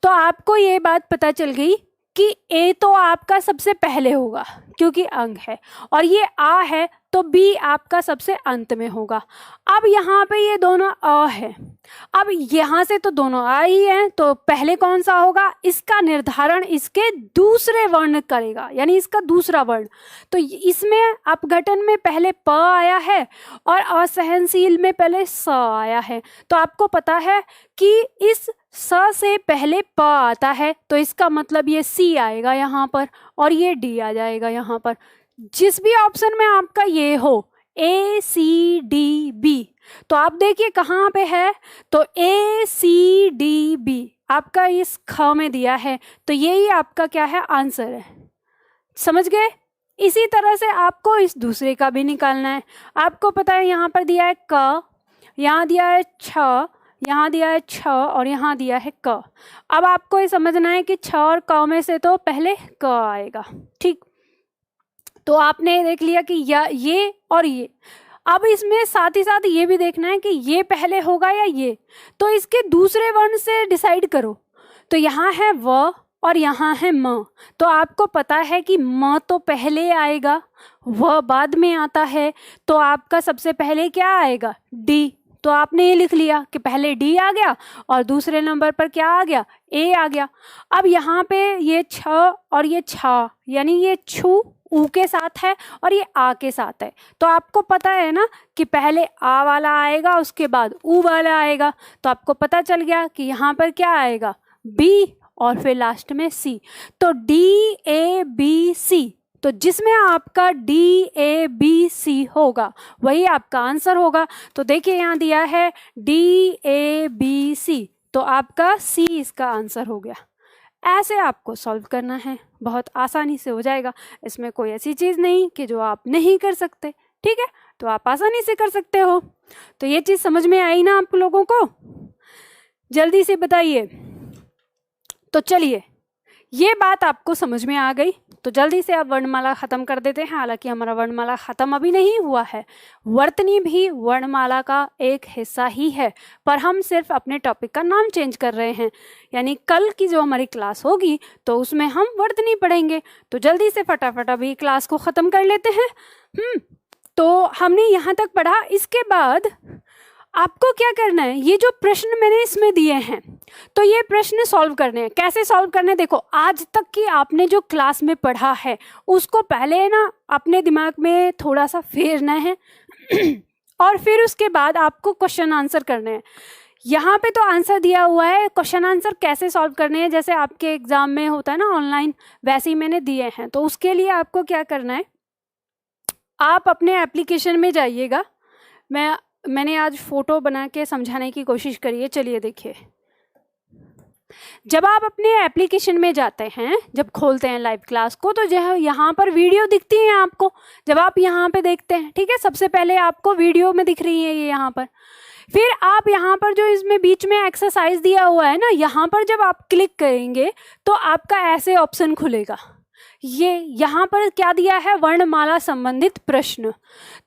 [SPEAKER 1] तो आपको ये बात पता चल गई कि ए तो आपका सबसे पहले होगा क्योंकि अंग है, और ये आ है तो बी आपका सबसे अंत में होगा। अब यहाँ पे ये दोनों अ है, अब यहाँ से तो दोनों आ ही हैं, तो पहले कौन सा होगा, इसका निर्धारण इसके दूसरे वर्ण करेगा, यानी इसका दूसरा वर्ण। तो इसमें अपघटन में पहले प आया है और असहनशील में पहले स आया है। तो आपको पता है कि इस स से पहले प आता है, तो इसका मतलब ये सी आएगा यहाँ पर और ये डी आ जाएगा यहाँ पर। जिस भी ऑप्शन में आपका ये हो ए सी डी बी, तो आप देखिए कहाँ पे है, तो ए सी डी बी आपका इस ख में दिया है, तो यही आपका क्या है, आंसर है। समझ गए। इसी तरह से आपको इस दूसरे का भी निकालना है। आपको पता है यहाँ पर दिया है क, यहाँ दिया है छ, यहाँ दिया है छ और यहाँ दिया है क। अब आपको ये समझना है कि छ और क में से तो पहले क आएगा। ठीक, तो आपने देख लिया कि ये और ये। अब इसमें साथ ही साथ ये भी देखना है कि ये पहले होगा या ये, तो इसके दूसरे वर्ण से डिसाइड करो। तो यहाँ है व और यहाँ है म, तो आपको पता है कि म तो पहले आएगा, व बाद में आता है, तो आपका सबसे पहले क्या आएगा, डी। तो आपने ये लिख लिया कि पहले डी आ गया और दूसरे नंबर पर क्या आ गया, ए आ गया। अब यहाँ पे ये छ और ये छा, यानी ये छू ऊ के साथ है और ये आ के साथ है, तो आपको पता है ना कि पहले आ वाला आएगा उसके बाद ऊ वाला आएगा। तो आपको पता चल गया कि यहाँ पर क्या आएगा, बी और फिर लास्ट में सी। तो डी ए बी सी, तो जिसमें आपका डी ए बी सी होगा वही आपका आंसर होगा। तो देखिए यहाँ दिया है डी ए बी सी, तो आपका सी इसका आंसर हो गया। ऐसे आपको सॉल्व करना है, बहुत आसानी से हो जाएगा। इसमें कोई ऐसी चीज़ नहीं कि जो आप नहीं कर सकते, ठीक है, तो आप आसानी से कर सकते हो। तो ये चीज़ समझ में आई ना आप लोगों को, जल्दी से बताइए। तो चलिए, ये बात आपको समझ में आ गई, तो जल्दी से अब वर्णमाला ख़त्म कर देते हैं। हालांकि हमारा वर्णमाला ख़त्म अभी नहीं हुआ है, वर्तनी भी वर्णमाला का एक हिस्सा ही है, पर हम सिर्फ अपने टॉपिक का नाम चेंज कर रहे हैं। यानी कल की जो हमारी क्लास होगी तो उसमें हम वर्तनी पढ़ेंगे। तो जल्दी से फटाफट अभी क्लास को ख़त्म कर लेते हैं। तो हमने यहाँ तक पढ़ा, इसके बाद आपको क्या करना है, ये जो प्रश्न मैंने इसमें दिए हैं तो ये प्रश्न सॉल्व करने हैं। कैसे सॉल्व करने हैं, देखो आज तक की आपने जो क्लास में पढ़ा है उसको पहले ना अपने दिमाग में थोड़ा सा फेरना है और फिर उसके बाद आपको क्वेश्चन आंसर करने हैं। यहाँ पे तो आंसर दिया हुआ है, क्वेश्चन आंसर कैसे सॉल्व करने हैं जैसे आपके एग्जाम में होता है ना ऑनलाइन, वैसे ही मैंने दिए हैं। तो उसके लिए आपको क्या करना है, आप अपने एप्लीकेशन में जाइएगा। मैंने आज फोटो बना के समझाने की कोशिश करी है। चलिए देखिए, जब आप अपने एप्लीकेशन में जाते हैं, जब खोलते हैं लाइव क्लास को, तो जो यहाँ पर वीडियो दिखती है आपको, जब आप यहाँ पे देखते हैं, ठीक है, सबसे पहले आपको वीडियो में दिख रही है ये यहाँ पर। फिर आप यहाँ पर जो इसमें बीच में एक्सरसाइज दिया हुआ है ना, यहाँ पर जब आप क्लिक करेंगे तो आपका ऐसे ऑप्शन खुलेगा। ये यहाँ पर क्या दिया है, वर्णमाला संबंधित प्रश्न।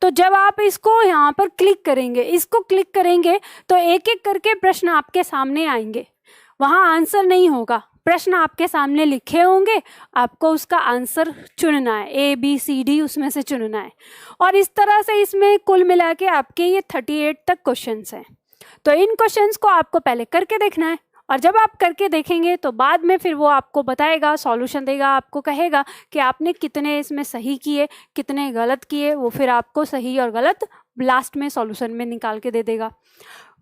[SPEAKER 1] तो जब आप इसको यहाँ पर क्लिक करेंगे, इसको क्लिक करेंगे तो एक एक करके प्रश्न आपके सामने आएंगे। वहाँ आंसर नहीं होगा, प्रश्न आपके सामने लिखे होंगे, आपको उसका आंसर चुनना है, ए बी सी डी उसमें से चुनना है। और इस तरह से इसमें कुल मिला के आपके ये 38 तक क्वेश्चंस हैं। तो इन क्वेश्चंस को आपको पहले करके देखना है, और जब आप करके देखेंगे तो बाद में फिर वो आपको बताएगा, सॉल्यूशन देगा, आपको कहेगा कि आपने कितने इसमें सही किए, कितने गलत किए। वो फिर आपको सही और गलत लास्ट में सॉल्यूशन में निकाल के दे देगा।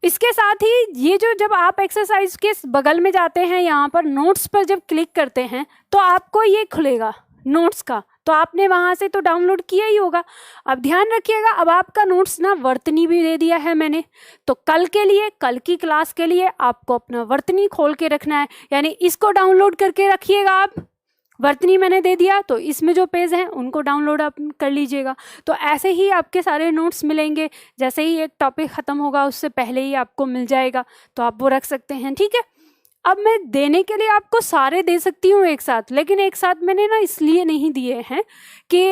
[SPEAKER 1] इसके साथ ही ये जो जब आप एक्सरसाइज के बगल में जाते हैं, यहाँ पर नोट्स पर जब क्लिक करते हैं तो आपको ये खुलेगा नोट्स का, तो आपने वहाँ से तो डाउनलोड किया ही होगा। अब ध्यान रखिएगा, अब आपका नोट्स ना वर्तनी भी दे दिया है मैंने, तो कल के लिए, कल की क्लास के लिए आपको अपना वर्तनी खोल के रखना है, यानी इसको डाउनलोड करके रखिएगा आप। वर्तनी मैंने दे दिया तो इसमें जो पेज हैं उनको डाउनलोड आप कर लीजिएगा। तो ऐसे ही आपके सारे नोट्स मिलेंगे, जैसे ही एक टॉपिक ख़त्म होगा उससे पहले ही आपको मिल जाएगा, तो आप वो रख सकते हैं, ठीक है। अब मैं देने के लिए आपको सारे दे सकती हूँ एक साथ, लेकिन एक साथ मैंने ना इसलिए नहीं दिए हैं कि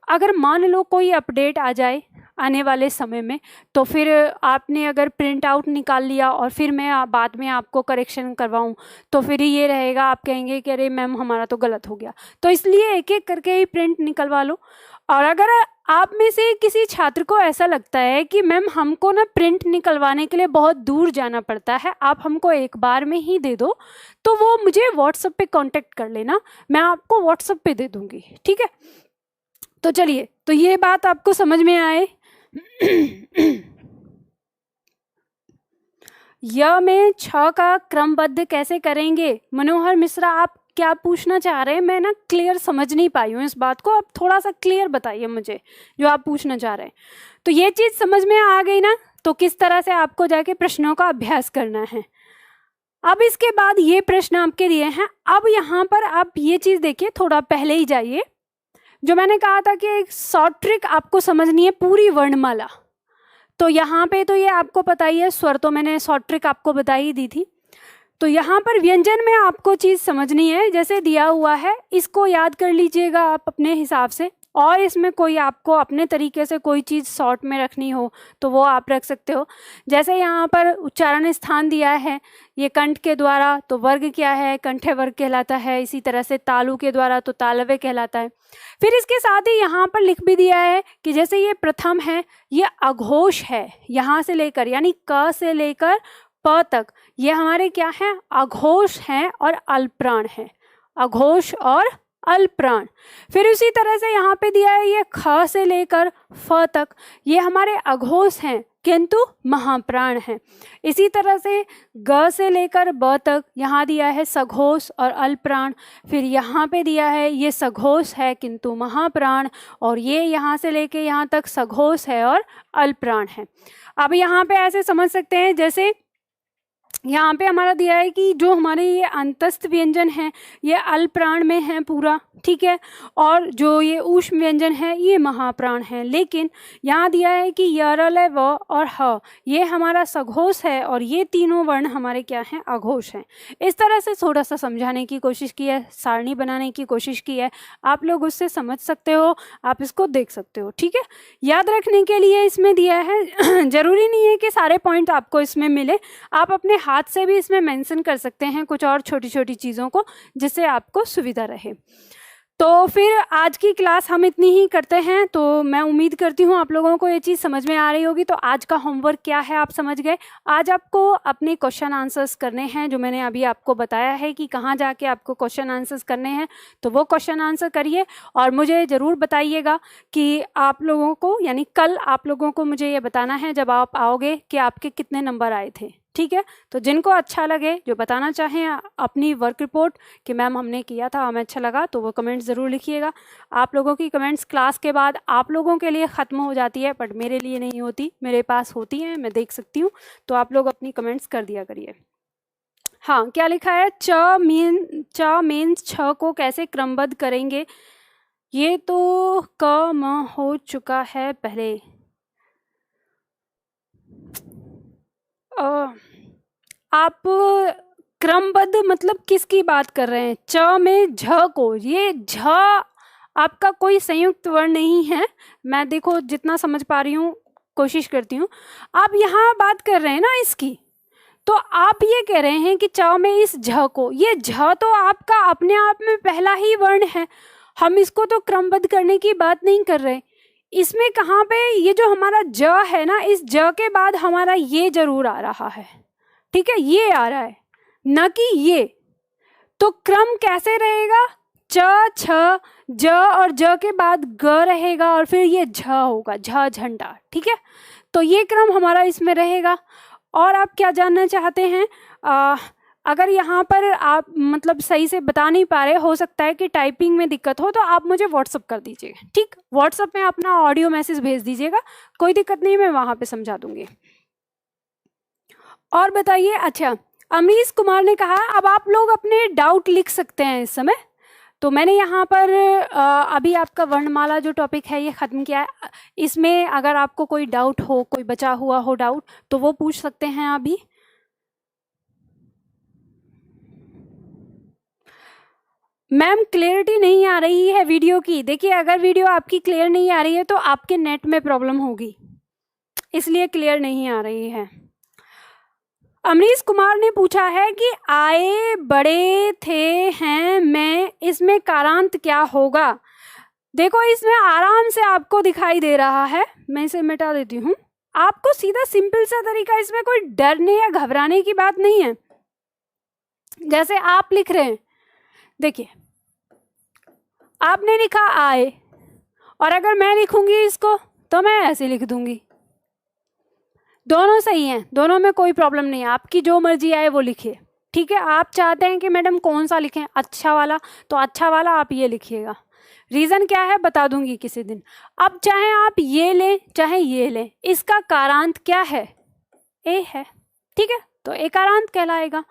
[SPEAKER 1] अगर मान लो कोई अपडेट आ जाए आने वाले समय में, तो फिर आपने अगर प्रिंट आउट निकाल लिया और फिर मैं बाद में आपको करेक्शन करवाऊँ तो फिर ये रहेगा, आप कहेंगे कि अरे मैम हमारा तो गलत हो गया। तो इसलिए एक एक करके ही प्रिंट निकलवा लो। और अगर आप में से किसी छात्र को ऐसा लगता है कि मैम हमको ना प्रिंट निकलवाने के लिए बहुत दूर जाना पड़ता है, आप हमको एक बार में ही दे दो, तो वो मुझे व्हाट्सएप पे कांटेक्ट कर लेना, मैं आपको व्हाट्सएप पे दे दूंगी, ठीक है। तो चलिए, तो ये बात आपको समझ में आए। य में छ का क्रमबद्ध कैसे करेंगे? मनोहर मिश्रा, आप क्या पूछना चाह रहे हैं? मैं ना क्लियर समझ नहीं पाई हूँ इस बात को, आप थोड़ा सा क्लियर बताइए मुझे जो आप पूछना चाह रहे हैं। तो ये चीज़ समझ में आ गई ना, तो किस तरह से आपको जाके प्रश्नों का अभ्यास करना है। अब इसके बाद ये प्रश्न आपके दिए हैं, अब यहाँ पर आप ये चीज़ देखिए, थोड़ा पहले ही जाइए। जो मैंने कहा था कि एक शॉर्ट ट्रिक आपको समझनी है पूरी वर्णमाला, तो यहाँ पे तो ये आपको पता ही है, स्वर तो मैंने शॉर्ट ट्रिक आपको बता ही दी थी। तो यहाँ पर व्यंजन में आपको चीज़ समझनी है, जैसे दिया हुआ है इसको याद कर लीजिएगा आप अपने हिसाब से, और इसमें कोई आपको अपने तरीके से कोई चीज़ शॉर्ट में रखनी हो तो वो आप रख सकते हो। जैसे यहाँ पर उच्चारण स्थान दिया है, ये कंठ के द्वारा, तो वर्ग क्या है? कंठे वर्ग कहलाता है। इसी तरह से तालु के द्वारा तो तालव्य कहलाता है। फिर इसके साथ ही यहाँ पर लिख भी दिया है कि जैसे ये प्रथम है, ये अघोष है, यहाँ से लेकर यानी क से लेकर प तक ये हमारे क्या हैं? अघोष हैं और अल्पप्राण हैं, अघोष और अल्पप्राण। फिर उसी तरह से यहाँ पे दिया है ये ख से लेकर फ तक, ये हमारे अघोष हैं किंतु महाप्राण हैं। इसी तरह से ग से लेकर ब तक यहाँ दिया है सघोष और अल्पप्राण। फिर यहाँ पे दिया है ये सघोष है किंतु महाप्राण, और ये यहाँ से लेके यहाँ तक सघोष है और अल्पप्राण है। अब यहाँ पे ऐसे समझ सकते हैं, जैसे यहाँ पे हमारा दिया है कि जो हमारे ये अंतस्थ व्यंजन है ये अल्पप्राण में है पूरा, ठीक है, और जो ये ऊष्म व्यंजन है ये महाप्राण है। लेकिन यहाँ दिया है कि यरल व और ह ये हमारा सघोष है और ये तीनों वर्ण हमारे क्या हैं? अघोष हैं। इस तरह से थोड़ा सा समझाने की कोशिश की है, सारणी बनाने की कोशिश की है, आप लोग उससे समझ सकते हो, आप इसको देख सकते हो, ठीक है। याद रखने के लिए इसमें दिया है, जरूरी नहीं है कि सारे पॉइंट आपको इसमें मिले, आप अपने हाथ से भी इसमें मेंशन कर सकते हैं कुछ और छोटी छोटी चीज़ों को, जिससे आपको सुविधा रहे। तो फिर आज की क्लास हम इतनी ही करते हैं। तो मैं उम्मीद करती हूँ आप लोगों को ये चीज़ समझ में आ रही होगी। तो आज का होमवर्क क्या है आप समझ गए। आज आपको अपने क्वेश्चन आंसर्स करने हैं, जो मैंने अभी आपको बताया है कि कहाँ जाके आपको क्वेश्चन आंसर्स करने हैं, तो वो क्वेश्चन आंसर करिए और मुझे ज़रूर बताइएगा कि आप लोगों को, यानी कल आप लोगों को मुझे ये बताना है जब आप आओगे कि आपके कितने नंबर आए थे, ठीक है। तो जिनको अच्छा लगे, जो बताना चाहें अपनी वर्क रिपोर्ट कि मैम हमने किया था, हमें अच्छा लगा, तो वो कमेंट्स ज़रूर लिखिएगा। आप लोगों की कमेंट्स क्लास के बाद आप लोगों के लिए ख़त्म हो जाती है, बट मेरे लिए नहीं होती, मेरे पास होती हैं, मैं देख सकती हूँ। तो आप लोग अपनी कमेंट्स कर दिया करिए। हाँ, क्या लिखा है? च मीन्स छ को कैसे क्रमबद्ध करेंगे? ये तो क म हो चुका है पहले। आप क्रमबद्ध मतलब किसकी बात कर रहे हैं? च में झ को, ये झ आपका कोई संयुक्त वर्ण नहीं है। मैं देखो जितना समझ पा रही हूँ, कोशिश करती हूँ। आप यहाँ बात कर रहे हैं ना इसकी, तो आप ये कह रहे हैं कि च में इस झ को, ये झ तो आपका अपने आप में पहला ही वर्ण है, हम इसको तो क्रमबद्ध करने की बात नहीं कर रहे। इसमें कहाँ पे ये जो हमारा ज है ना, इस ज के बाद हमारा ये जरूर आ रहा है, ठीक है, ये आ रहा है, न कि ये। तो क्रम कैसे रहेगा? च छ ज और ज के बाद ग रहेगा और फिर ये झ होगा, झ झंडा, ठीक है। तो ये क्रम हमारा इसमें रहेगा। और आप क्या जानना चाहते हैं? अगर यहाँ पर आप मतलब सही से बता नहीं पा रहे, हो सकता है कि टाइपिंग में दिक्कत हो, तो आप मुझे व्हाट्सअप कर दीजिएगा, ठीक। व्हाट्सअप में अपना ऑडियो मैसेज भेज दीजिएगा, कोई दिक्कत नहीं, मैं वहाँ पे समझा दूंगी। और बताइए, अच्छा, अमरीश कुमार ने कहा अब आप लोग अपने डाउट लिख सकते हैं इस समय। तो मैंने यहाँ पर अभी आपका वर्णमाला जो टॉपिक है ये ख़त्म किया है। इसमें अगर आपको कोई डाउट हो, कोई बचा हुआ हो डाउट, तो वो पूछ सकते हैं अभी। मैम क्लियरिटी नहीं आ रही है वीडियो की। देखिए, अगर वीडियो आपकी क्लियर नहीं आ रही है तो आपके नेट में प्रॉब्लम होगी, इसलिए क्लियर नहीं आ रही है। अमरीश कुमार ने पूछा है कि आए बड़े थे हैं मैं, इसमें कारांत क्या होगा? देखो इसमें आराम से आपको दिखाई दे रहा है, मैं इसे मिटा देती हूँ। आपको सीधा सिंपल सा तरीका, इसमें कोई डरने या घबराने की बात नहीं है। जैसे आप लिख रहे हैं, देखिए आपने लिखा आए, और अगर मैं लिखूंगी इसको तो मैं ऐसे लिख दूंगी। दोनों सही हैं, दोनों में कोई प्रॉब्लम नहीं है, आपकी जो मर्जी आए वो लिखिए। ठीक है, आप चाहते हैं कि मैडम कौन सा लिखें, अच्छा वाला, तो अच्छा वाला आप ये लिखिएगा। रीज़न क्या है बता दूंगी किसी दिन। अब चाहे आप ये लें चाहे ये लें, इसका कारांत क्या है, ए है। ठीक है, तो ए कारांत कहलाएगा।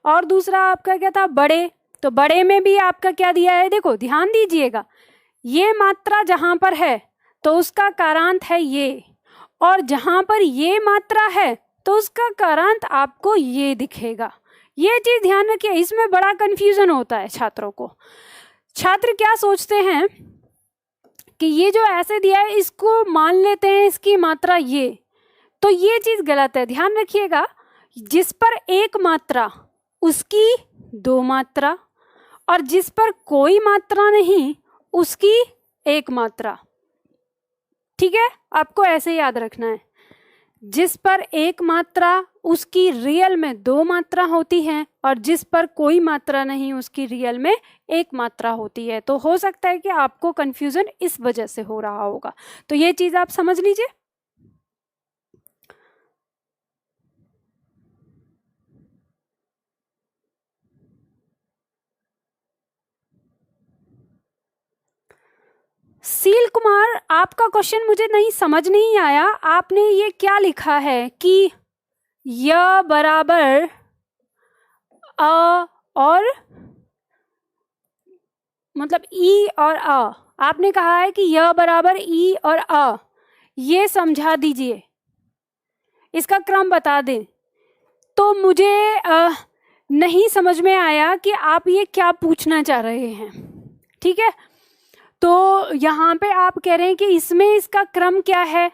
[SPEAKER 1] और दूसरा आपका क्या था, बड़े, तो बड़े में भी आपका क्या दिया है, देखो ध्यान दीजिएगा, ये मात्रा जहाँ पर है तो उसका कारांत है ये, और जहाँ पर ये मात्रा है तो उसका कारांत आपको ये दिखेगा। ये चीज़ ध्यान रखिए, इसमें बड़ा कन्फ्यूज़न होता है छात्रों को। छात्र क्या सोचते हैं कि ये जो ऐसे दिया है इसको मान लेते हैं इसकी मात्रा ये, तो ये चीज़ गलत है। ध्यान रखिएगा, जिस पर एक मात्रा उसकी दो मात्रा, और जिस पर कोई मात्रा नहीं उसकी एक मात्रा। ठीक है, आपको ऐसे याद रखना है, जिस पर एक मात्रा उसकी रियल में दो मात्रा होती है, और जिस पर कोई मात्रा नहीं उसकी रियल में एक मात्रा होती है। तो हो सकता है कि आपको कंफ्यूजन इस वजह से हो रहा होगा, तो ये चीज आप समझ लीजिए। सील कुमार, आपका क्वेश्चन मुझे नहीं समझ नहीं आया। आपने ये क्या लिखा है कि य बराबर अ और मतलब ई और अ, आपने कहा है कि य बराबर ई और अ, ये समझा दीजिए, इसका क्रम बता दें। तो मुझे नहीं समझ में आया कि आप ये क्या पूछना चाह रहे हैं। ठीक है, तो यहाँ पे आप कह रहे हैं कि इसमें इसका क्रम क्या है,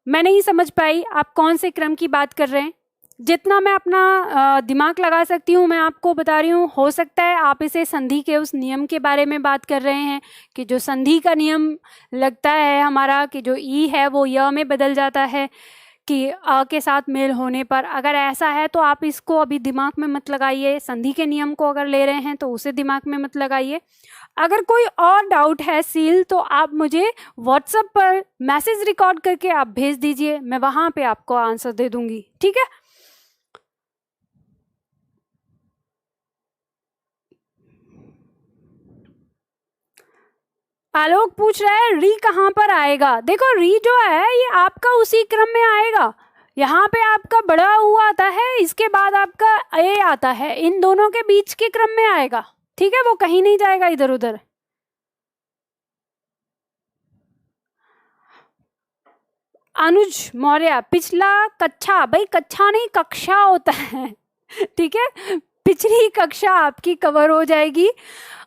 [SPEAKER 1] मैं नहीं समझ पाई आप कौन से क्रम की बात कर रहे हैं। जितना मैं अपना दिमाग लगा सकती हूँ मैं आपको बता रही हूँ। हो सकता है आप इसे संधि के उस नियम के बारे में बात कर रहे हैं कि जो संधि का नियम लगता है हमारा, कि जो ई है वो य में बदल जाता है कि अ के साथ मेल होने पर। अगर ऐसा है तो आप इसको अभी दिमाग में मत लगाइए, संधि के नियम को अगर ले रहे हैं तो उसे दिमाग में मत लगाइए। अगर कोई और डाउट है सील, तो आप मुझे व्हाट्सएप पर मैसेज रिकॉर्ड करके आप भेज दीजिए, मैं वहाँ पे आपको आंसर दे दूंगी। ठीक है, आलोक पूछ रहा है री कहाँ पर आएगा। देखो री जो है ये आपका उसी क्रम में आएगा, यहाँ पे आपका बड़ा ऊ आता है, इसके बाद आपका ए आता है, इन दोनों के बीच के क्रम में आएगा। ठीक है, वो कहीं नहीं जाएगा इधर उधर। अनुज मौर्य, पिछला कक्षा, भाई कक्षा नहीं कक्षा होता है। ठीक है, पिछली कक्षा आपकी कवर हो जाएगी।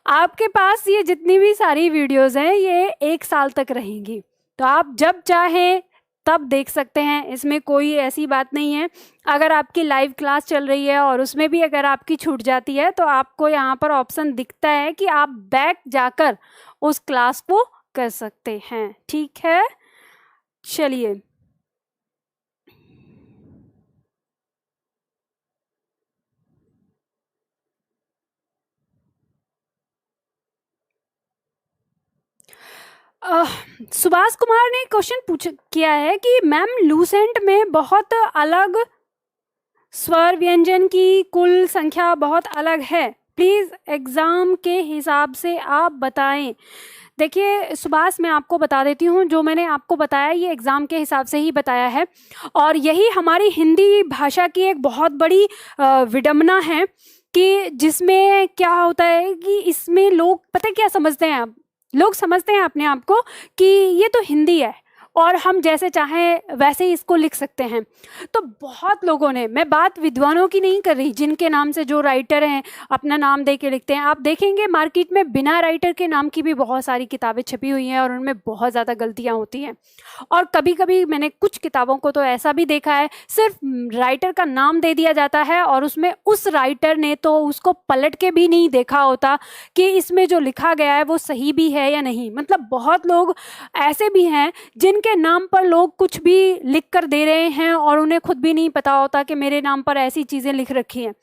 [SPEAKER 1] आपके पास ये जितनी भी सारी वीडियोस हैं ये 1 साल तक रहेंगी, तो आप जब चाहें तब देख सकते हैं, इसमें कोई ऐसी बात नहीं है। अगर आपकी लाइव क्लास चल रही है और उसमें भी अगर आपकी छूट जाती है तो आपको यहाँ पर ऑप्शन दिखता है कि आप बैक जाकर उस क्लास को कर सकते हैं। ठीक है, चलिए सुभाष कुमार ने क्वेश्चन पूछ किया है कि मैम लूसेंट में बहुत अलग स्वर व्यंजन की कुल संख्या बहुत अलग है, प्लीज़ एग्ज़ाम के हिसाब से आप बताएं। देखिए सुभाष, मैं आपको बता देती हूँ, जो मैंने आपको बताया ये एग्ज़ाम के हिसाब से ही बताया है, और यही हमारी हिंदी भाषा की एक बहुत बड़ी विडंबना है कि जिसमें क्या होता है कि इसमें लोग पता क्या समझते हैं, आप लोग समझते हैं अपने आप को कि ये तो हिंदी है, और हम जैसे चाहें वैसे ही इसको लिख सकते हैं। तो बहुत लोगों ने, मैं बात विद्वानों की नहीं कर रही जिनके नाम से जो राइटर हैं अपना नाम दे के लिखते हैं, आप देखेंगे मार्केट में बिना राइटर के नाम की भी बहुत सारी किताबें छपी हुई हैं और उनमें बहुत ज़्यादा गलतियाँ होती हैं। और कभी कभी मैंने कुछ किताबों को तो ऐसा भी देखा है, सिर्फ राइटर का नाम दे दिया जाता है और उसमें उस राइटर ने तो उसको पलट के भी नहीं देखा होता कि इसमें जो लिखा गया है वो सही भी है या नहीं। मतलब बहुत लोग ऐसे भी हैं जिनके नाम पर लोग कुछ भी लिख कर दे रहे हैं और उन्हें खुद भी नहीं पता होता कि मेरे नाम पर ऐसी चीज़ें लिख रखी हैं।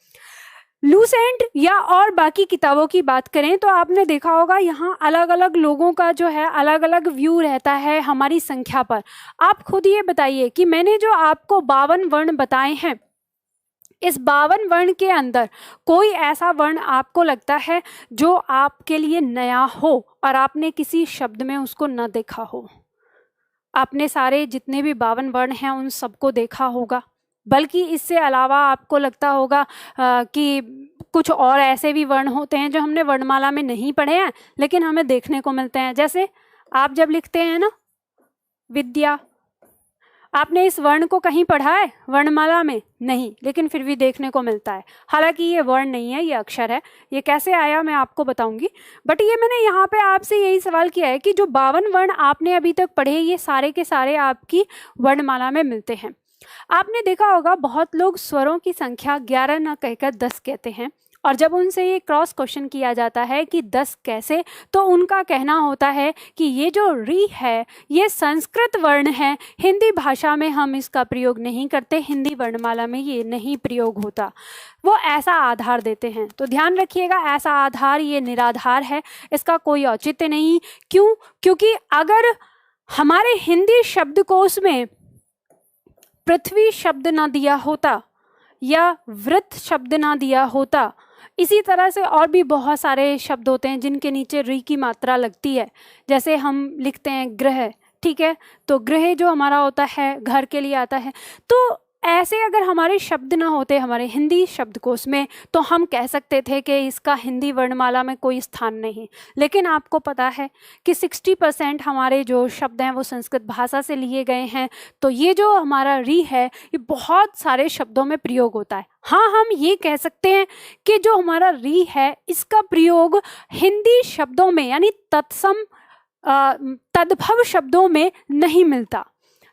[SPEAKER 1] लूसेंट या और बाकी किताबों की बात करें तो आपने देखा होगा यहाँ अलग अलग लोगों का जो है अलग अलग व्यू रहता है हमारी संख्या पर। आप खुद ये बताइए कि मैंने जो आपको 52 वर्ण बताए हैं, इस 52 वर्ण के अंदर कोई ऐसा वर्ण आपको लगता है जो आपके लिए नया हो और आपने किसी शब्द में उसको न देखा हो? आपने सारे जितने भी 52 वर्ण हैं उन सबको देखा होगा, बल्कि इससे अलावा आपको लगता होगा कि कुछ और ऐसे भी वर्ण होते हैं जो हमने वर्णमाला में नहीं पढ़े हैं लेकिन हमें देखने को मिलते हैं। जैसे आप जब लिखते हैं ना विद्या, आपने इस वर्ण को कहीं पढ़ा है वर्णमाला में? नहीं, लेकिन फिर भी देखने को मिलता है। हालांकि ये वर्ण नहीं है, ये अक्षर है। ये कैसे आया मैं आपको बताऊंगी, बट ये मैंने यहाँ पे आपसे यही सवाल किया है कि जो 52 वर्ण आपने अभी तक पढ़े ये सारे के सारे आपकी वर्णमाला में मिलते हैं। आपने देखा होगा बहुत लोग स्वरों की संख्या 11 न कहकर 10 कहते हैं, और जब उनसे ये क्रॉस क्वेश्चन किया जाता है कि 10 कैसे, तो उनका कहना होता है कि ये जो री है ये संस्कृत वर्ण है, हिंदी भाषा में हम इसका प्रयोग नहीं करते, हिंदी वर्णमाला में ये नहीं प्रयोग होता। वो ऐसा आधार देते हैं। तो ध्यान रखिएगा, ऐसा आधार ये निराधार है, इसका कोई औचित्य नहीं। क्यों? क्योंकि अगर हमारे हिंदी शब्दकोश में पृथ्वी शब्द ना दिया होता या वृत्त शब्द ना दिया होता, इसी तरह से और भी बहुत सारे शब्द होते हैं जिनके नीचे री की मात्रा लगती है। जैसे हम लिखते हैं गृह, ठीक है, तो गृह जो हमारा होता है घर के लिए आता है। तो ऐसे अगर हमारे शब्द ना होते हमारे हिंदी शब्दकोश में तो हम कह सकते थे कि इसका हिंदी वर्णमाला में कोई स्थान नहीं। लेकिन आपको पता है कि 60% हमारे जो शब्द हैं वो संस्कृत भाषा से लिए गए हैं। तो ये जो हमारा री है ये बहुत सारे शब्दों में प्रयोग होता है। हाँ, हम ये कह सकते हैं कि जो हमारा री है इसका प्रयोग हिंदी शब्दों में यानी तत्सम तद्भव शब्दों में नहीं मिलता,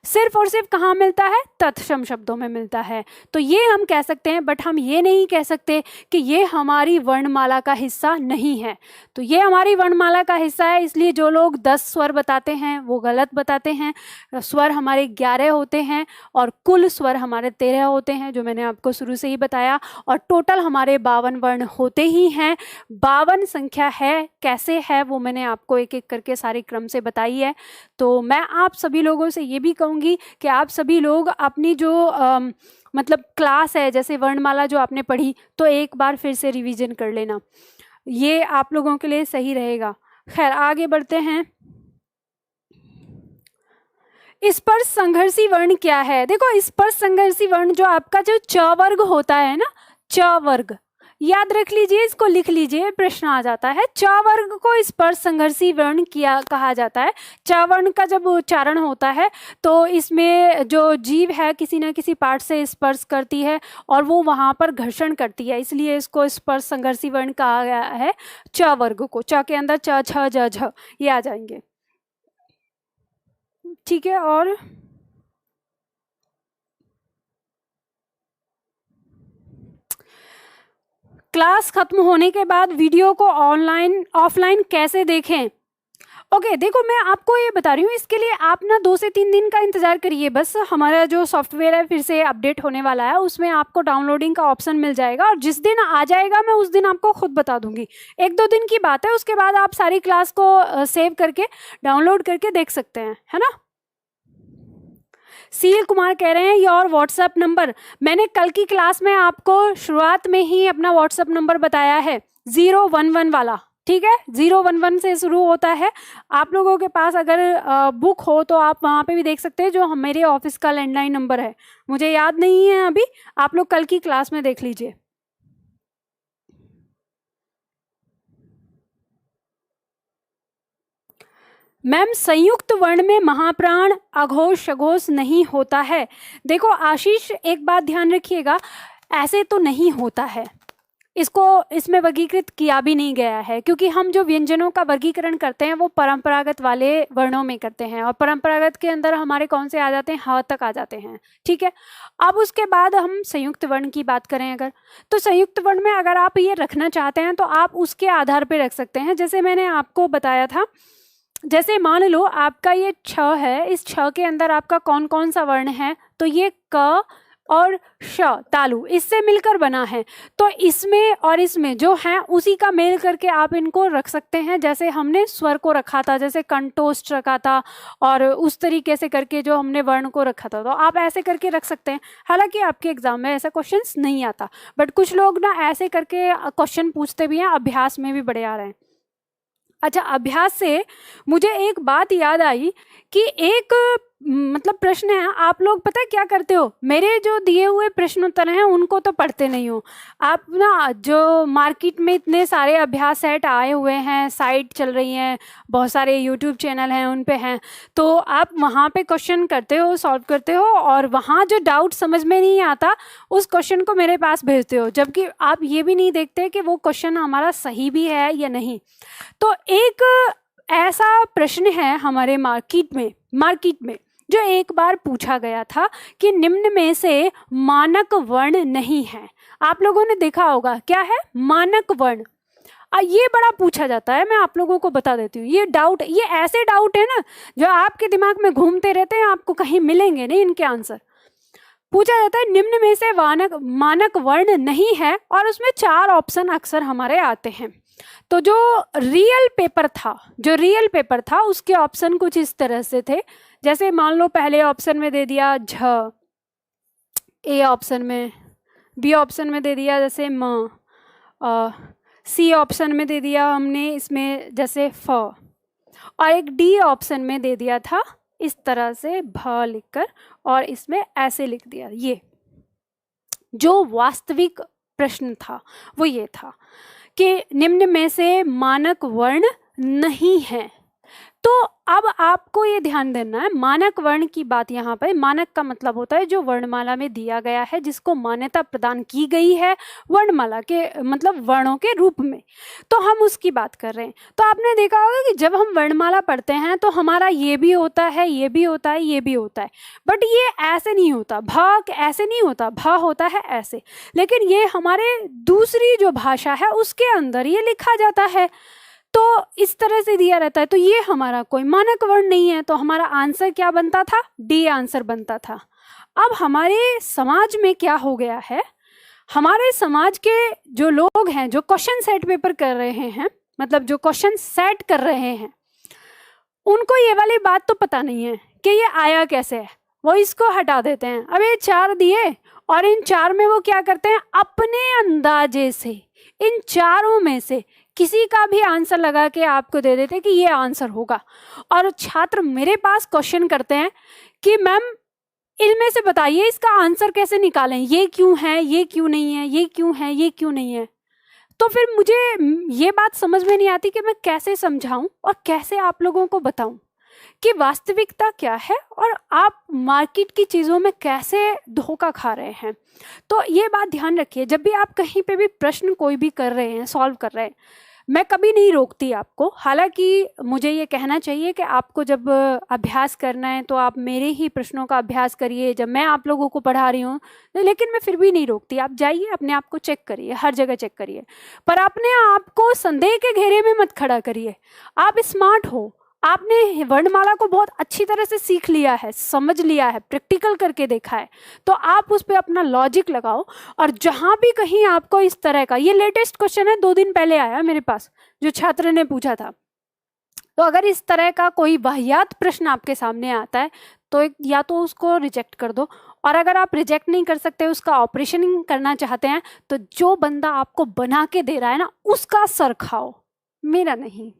[SPEAKER 1] सिर्फ और सिर्फ कहाँ मिलता है? तत्सम शब्दों में मिलता है। तो ये हम कह सकते हैं, बट हम ये नहीं कह सकते कि ये हमारी वर्णमाला का हिस्सा नहीं है। तो ये हमारी वर्णमाला का हिस्सा है, इसलिए जो लोग 10 स्वर बताते हैं वो गलत बताते हैं। स्वर हमारे 11 होते हैं और कुल स्वर हमारे 13 होते हैं, जो मैंने आपको शुरू से ही बताया। और टोटल हमारे 52 वर्ण होते ही हैं। 52 संख्या है, कैसे है वो मैंने आपको एक एक करके सारे क्रम से बताई है। तो मैं आप सभी लोगों से ये भी कहूँगी कि आप सभी लोग अपनी जो मतलब क्लास है, जैसे वर्णमाला जो आपने पढ़ी, तो एक बार फिर से रिवीजन कर लेना, ये आप लोगों के लिए सही रहेगा। खैर आगे बढ़ते हैं। स्पर्श संघर्षी वर्ण क्या है? देखो, स्पर्श संघर्षी वर्ण जो आपका जो च वर्ग होता है ना, च वर्ग याद रख लीजिए, इसको लिख लीजिए, प्रश्न आ जाता है। च वर्ग को स्पर्श संघर्षी वर्ण किया कहा जाता है। च वर्ण का जब उच्चारण होता है तो इसमें जो जीभ है किसी न किसी पार्ट से स्पर्श करती है और वो वहाँ पर घर्षण करती है, इसलिए इसको स्पर्श संघर्षी वर्ण कहा गया है। च वर्ग को, च के अंदर च, छ, ज, झ ये आ जाएंगे, ठीक है। और क्लास खत्म होने के बाद वीडियो को ऑनलाइन ऑफलाइन कैसे देखें? ओके, देखो मैं आपको ये बता रही हूँ, इसके लिए आप ना 2 से 3 दिन का इंतजार करिए बस। हमारा जो सॉफ्टवेयर है फिर से अपडेट होने वाला है, उसमें आपको डाउनलोडिंग का ऑप्शन मिल जाएगा और जिस दिन आ जाएगा मैं उस दिन आपको खुद बता दूंगी। 1-2 दिन की बात है, उसके बाद आप सारी क्लास को सेव करके डाउनलोड करके देख सकते हैं, है ना। सील कुमार कह रहे हैं योर व्हाट्सएप नंबर, मैंने कल की क्लास में आपको शुरुआत में ही अपना व्हाट्सएप नंबर बताया है, 011 वाला, ठीक है। 011 से शुरू होता है। आप लोगों के पास अगर बुक हो तो आप वहाँ पे भी देख सकते हैं, जो मेरे ऑफिस का लैंडलाइन नंबर है, मुझे याद नहीं है अभी, आप लोग कल की क्लास में देख लीजिए। मैम संयुक्त वर्ण में महाप्राण अघोष शघोष नहीं होता है। देखो आशीष, एक बात ध्यान रखिएगा, ऐसे तो नहीं होता है, इसको इसमें वर्गीकृत किया भी नहीं गया है, क्योंकि हम जो व्यंजनों का वर्गीकरण करते हैं वो परंपरागत वाले वर्णों में करते हैं, और परंपरागत के अंदर हमारे कौन से आ जाते हैं, ह तक आ जाते हैं। ठीक है, अब उसके बाद हम संयुक्त वर्ण की बात करें अगर, तो संयुक्त वर्ण में अगर आप ये रखना चाहते हैं तो आप उसके आधार पर रख सकते हैं। जैसे मैंने आपको बताया था, जैसे मान लो आपका ये छ है, इस छ के अंदर आपका कौन कौन सा वर्ण है, तो ये क और श, तालु, इससे मिलकर बना है। तो इसमें और इसमें जो है उसी का मेल करके आप इनको रख सकते हैं, जैसे हमने स्वर को रखा था, जैसे कंठोष्ठ रखा था, और उस तरीके से करके जो हमने वर्ण को रखा था, तो आप ऐसे करके रख सकते हैं। हालांकि आपके एग्जाम में ऐसा क्वेश्चंस नहीं आता, बट कुछ लोग ना ऐसे करके क्वेश्चन पूछते भी हैं, अभ्यास में भी बड़े आ रहे हैं। अच्छा, अभ्यास से मुझे एक बात याद आई कि एक मतलब प्रश्न है, आप लोग पता है क्या करते हो, मेरे जो दिए हुए प्रश्न उत्तर हैं उनको तो पढ़ते नहीं हो आप ना। जो मार्केट में इतने सारे अभ्यास सेट आए हुए हैं, साइट चल रही हैं, बहुत सारे यूट्यूब चैनल हैं, उन पे हैं, तो आप वहाँ पे क्वेश्चन करते हो, सॉल्व करते हो, और वहाँ जो डाउट समझ में नहीं आता उस क्वेश्चन को मेरे पास भेजते हो, जबकि आप ये भी नहीं देखते कि वो क्वेश्चन हमारा सही भी है या नहीं। तो एक ऐसा प्रश्न है हमारे मार्केट में जो एक बार पूछा गया था कि निम्न में से मानक वर्ण नहीं है। आप लोगों ने देखा होगा, क्या है मानक वर्ण। ये बड़ा पूछा जाता है, मैं आप लोगों को बता देती हूँ। ये डाउट, ये ऐसे डाउट है ना जो आपके दिमाग में घूमते रहते हैं, आपको कहीं मिलेंगे नहीं इनके आंसर। पूछा जाता है निम्न में से मानक वर्ण नहीं है, और उसमें 4 ऑप्शन अक्सर हमारे आते हैं। तो जो रियल पेपर था उसके ऑप्शन कुछ इस तरह से थे, जैसे मान लो पहले ऑप्शन में दे दिया झ, ए ऑप्शन में, बी ऑप्शन में दे दिया जैसे म, सी ऑप्शन में दे दिया हमने इसमें जैसे फ, और एक डी ऑप्शन में दे दिया था इस तरह से भ लिखकर, और इसमें ऐसे लिख दिया। ये जो वास्तविक प्रश्न था वो ये था कि निम्न में से मानक वर्ण नहीं है। तो अब आपको ये ध्यान देना है, मानक वर्ण की बात यहाँ पे, मानक का मतलब होता है जो वर्णमाला में दिया गया है, जिसको मान्यता प्रदान की गई है वर्णमाला के मतलब वर्णों के रूप में, तो हम उसकी बात कर रहे हैं। तो आपने देखा होगा कि जब हम वर्णमाला पढ़ते हैं तो हमारा ये भी होता है, ये भी होता है, ये भी होता है, बट ये ऐसे नहीं होता, भ ऐसे नहीं होता, भ होता है ऐसे, लेकिन ये हमारे दूसरी जो भाषा है उसके अंदर ये लिखा जाता है, तो इस तरह से दिया रहता है। तो ये हमारा कोई मानक वर्ण नहीं है, तो हमारा आंसर क्या बनता था, डी आंसर बनता था। अब हमारे समाज में क्या हो गया है, हमारे समाज के जो लोग हैं जो क्वेश्चन सेट पेपर कर रहे हैं, मतलब जो क्वेश्चन सेट कर रहे हैं, उनको ये वाली बात तो पता नहीं है कि ये आया कैसे है, वो इसको हटा देते हैं। अब ये 4 दिए और इन 4 में वो क्या करते हैं, अपने अंदाजे से इन चारों में से किसी का भी आंसर लगा के आपको दे देते कि ये आंसर होगा। और छात्र मेरे पास क्वेश्चन करते हैं कि मैम इनमें से बताइए इसका आंसर कैसे निकालें, ये क्यों है, ये क्यों नहीं है, ये क्यों है, ये क्यों नहीं है। तो फिर मुझे ये बात समझ में नहीं आती कि मैं कैसे समझाऊं और कैसे आप लोगों को बताऊं कि वास्तविकता क्या है और आप मार्केट की चीज़ों में कैसे धोखा खा रहे हैं। तो ये बात ध्यान रखिए, जब भी आप कहीं पे भी प्रश्न कोई भी कर रहे हैं, सॉल्व कर रहे हैं, मैं कभी नहीं रोकती आपको। हालांकि मुझे ये कहना चाहिए कि आपको जब अभ्यास करना है तो आप मेरे ही प्रश्नों का अभ्यास करिए जब मैं आप लोगों को पढ़ा रही हूँ, लेकिन मैं फिर भी नहीं रोकती। आप जाइए, अपने आप को चेक करिए, हर जगह चेक करिए, पर अपने आप को संदेह के घेरे में मत खड़ा करिए। आप स्मार्ट हो, आपने वर्णमाला को बहुत अच्छी तरह से सीख लिया है, समझ लिया है, प्रैक्टिकल करके देखा है, तो आप उस पर अपना लॉजिक लगाओ। और जहाँ भी कहीं आपको इस तरह का, ये लेटेस्ट क्वेश्चन है, 2 दिन पहले आया मेरे पास, जो छात्र ने पूछा था, तो अगर इस तरह का कोई वाहियात प्रश्न आपके सामने आता है तो या तो उसको रिजेक्ट कर दो, और अगर आप रिजेक्ट नहीं कर सकते, उसका ऑपरेशन करना चाहते हैं, तो जो बंदा आपको बना के दे रहा है ना, उसका सर खाओ, मेरा नहीं।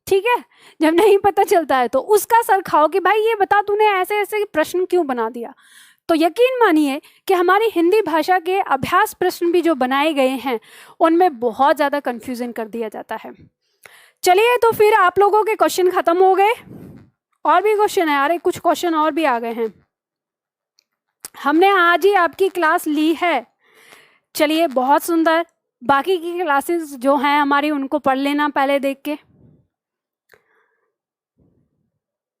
[SPEAKER 1] ठीक है, जब नहीं पता चलता है तो उसका सर खाओ कि भाई ये बता तूने ऐसे ऐसे प्रश्न क्यों बना दिया। तो यकीन मानिए कि हमारी हिंदी भाषा के अभ्यास प्रश्न भी जो बनाए गए हैं उनमें बहुत ज़्यादा कंफ्यूजन कर दिया जाता है। चलिए, तो फिर आप लोगों के क्वेश्चन खत्म हो गए। और भी क्वेश्चन है? अरे कुछ क्वेश्चन और भी आ गए हैं। हमने आज ही आपकी क्लास ली है, चलिए बहुत सुंदर। बाकी की क्लासेस जो हैं हमारी उनको पढ़ लेना पहले देख के।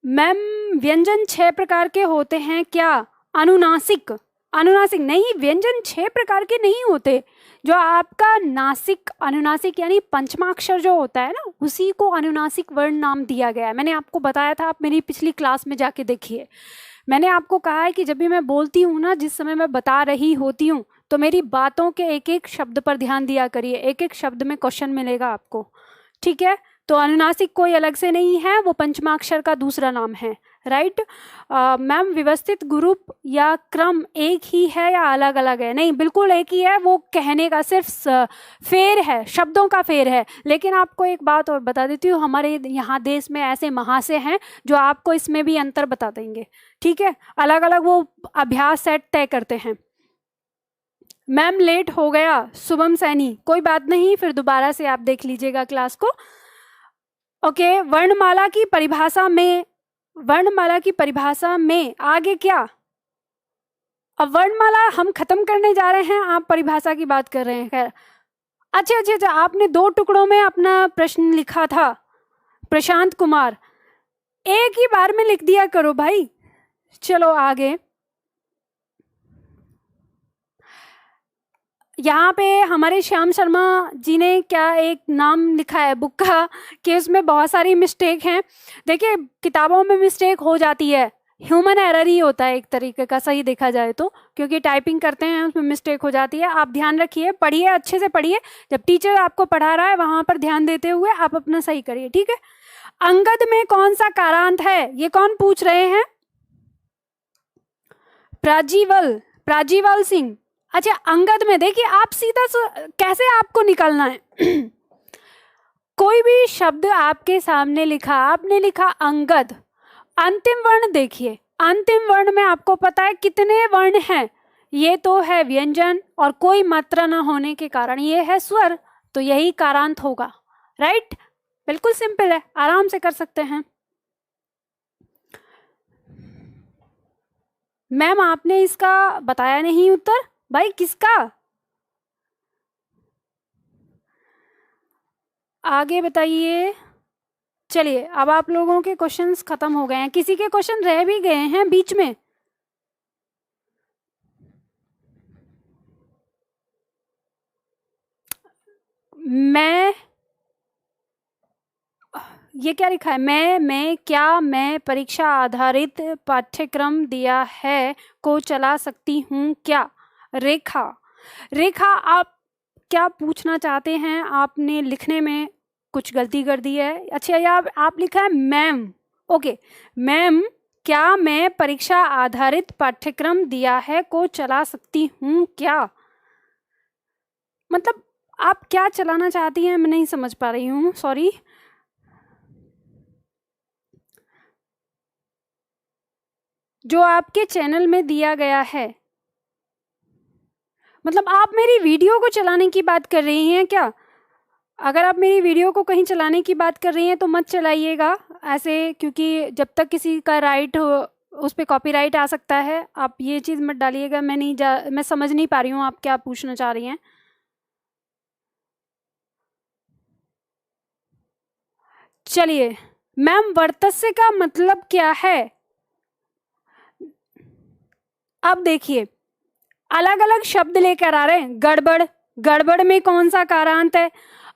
[SPEAKER 1] मैम व्यंजन 6 प्रकार के होते हैं क्या? अनुनासिक, अनुनासिक नहीं, व्यंजन 6 प्रकार के नहीं होते। जो आपका नासिक, अनुनासिक यानी पंचमाक्षर जो होता है ना, उसी को अनुनासिक वर्ण नाम दिया गया है। मैंने आपको बताया था, आप मेरी पिछली क्लास में जाके देखिए। मैंने आपको कहा है कि जब भी मैं बोलती हूँ ना, जिस समय मैं बता रही होती हूँ, तो मेरी बातों के एक एक शब्द पर ध्यान दिया करिए। एक एक शब्द में क्वेश्चन मिलेगा आपको, ठीक है? तो अनुनासिक कोई अलग से नहीं है, वो पंचमाक्षर का दूसरा नाम है, राइट? मैम व्यवस्थित ग्रुप या क्रम एक ही है या अलग अलग है? नहीं, बिल्कुल एक ही है। वो कहने का सिर्फ फेर है, शब्दों का फेर है। लेकिन आपको एक बात और बता देती हूँ, हमारे यहाँ देश में ऐसे महाशय हैं जो आपको इसमें भी अंतर बता देंगे, ठीक है? अलग अलग वो अभ्यास सेट तय करते हैं। मैम लेट हो गया, शुभम सैनी, कोई बात नहीं, फिर दोबारा से आप देख लीजिएगा क्लास को। ओके, वर्णमाला की परिभाषा में, वर्णमाला की परिभाषा में आगे क्या? अब वर्णमाला हम खत्म करने जा रहे हैं, आप परिभाषा की बात कर रहे हैं। खैर, अच्छा, आपने 2 टुकड़ों में अपना प्रश्न लिखा था, प्रशांत कुमार, एक ही बार में लिख दिया करो भाई। चलो आगे। यहाँ पे हमारे श्याम शर्मा जी ने क्या एक नाम लिखा है बुक का कि उसमें बहुत सारी मिस्टेक हैं। देखिए, किताबों में मिस्टेक हो जाती है, ह्यूमन एरर ही होता है एक तरीके का, सही देखा जाए तो, क्योंकि टाइपिंग करते हैं उसमें मिस्टेक हो जाती है। आप ध्यान रखिए, पढ़िए, अच्छे से पढ़िए। जब टीचर आपको पढ़ा रहा है वहाँ पर ध्यान देते हुए आप अपना सही करिए, ठीक है? अंगद में कौन सा कारांत है? ये कौन पूछ रहे हैं? प्राजीवल सिंह। अच्छा, अंगद में देखिए, आप सीधा कैसे आपको निकालना है कोई भी शब्द आपके सामने लिखा, आपने लिखा अंगद, अंतिम वर्ण देखिए, अंतिम वर्ण में आपको पता है कितने वर्ण हैं? ये तो है व्यंजन, और कोई मात्रा न होने के कारण ये है स्वर, तो यही कारांत होगा, राइट? बिल्कुल सिंपल है, आराम से कर सकते हैं। मैम आपने इसका बताया नहीं उत्तर भाई, किसका? आगे बताइए। चलिए, अब आप लोगों के क्वेश्चंस खत्म हो गए हैं, किसी के क्वेश्चन रह भी गए हैं बीच में? मैं, ये क्या लिखा है? मैं क्या मैं परीक्षा आधारित पाठ्यक्रम दिया है को चला सकती हूँ क्या? रेखा, आप क्या पूछना चाहते हैं? आपने लिखने में कुछ गलती कर दी है। अच्छा, या आप लिखा है मैम। ओके, मैम क्या मैं परीक्षा आधारित पाठ्यक्रम दिया है को चला सकती हूँ क्या? मतलब आप क्या चलाना चाहती हैं, मैं नहीं समझ पा रही हूँ, सॉरी। जो आपके चैनल में दिया गया है, मतलब आप मेरी वीडियो को चलाने की बात कर रही हैं क्या? अगर आप मेरी वीडियो को कहीं चलाने की बात कर रही हैं तो मत चलाइएगा ऐसे, क्योंकि जब तक किसी का राइट हो, उस पर कॉपीराइट आ सकता है। आप ये चीज़ मत डालिएगा। मैं समझ नहीं पा रही हूँ आप क्या पूछना चाह रही हैं। चलिए मैम, वर्तस्य का मतलब क्या है? अब देखिए, अलग अलग शब्द लेकर आ रहे हैं। गड़बड़ में कौन सा कारांत है?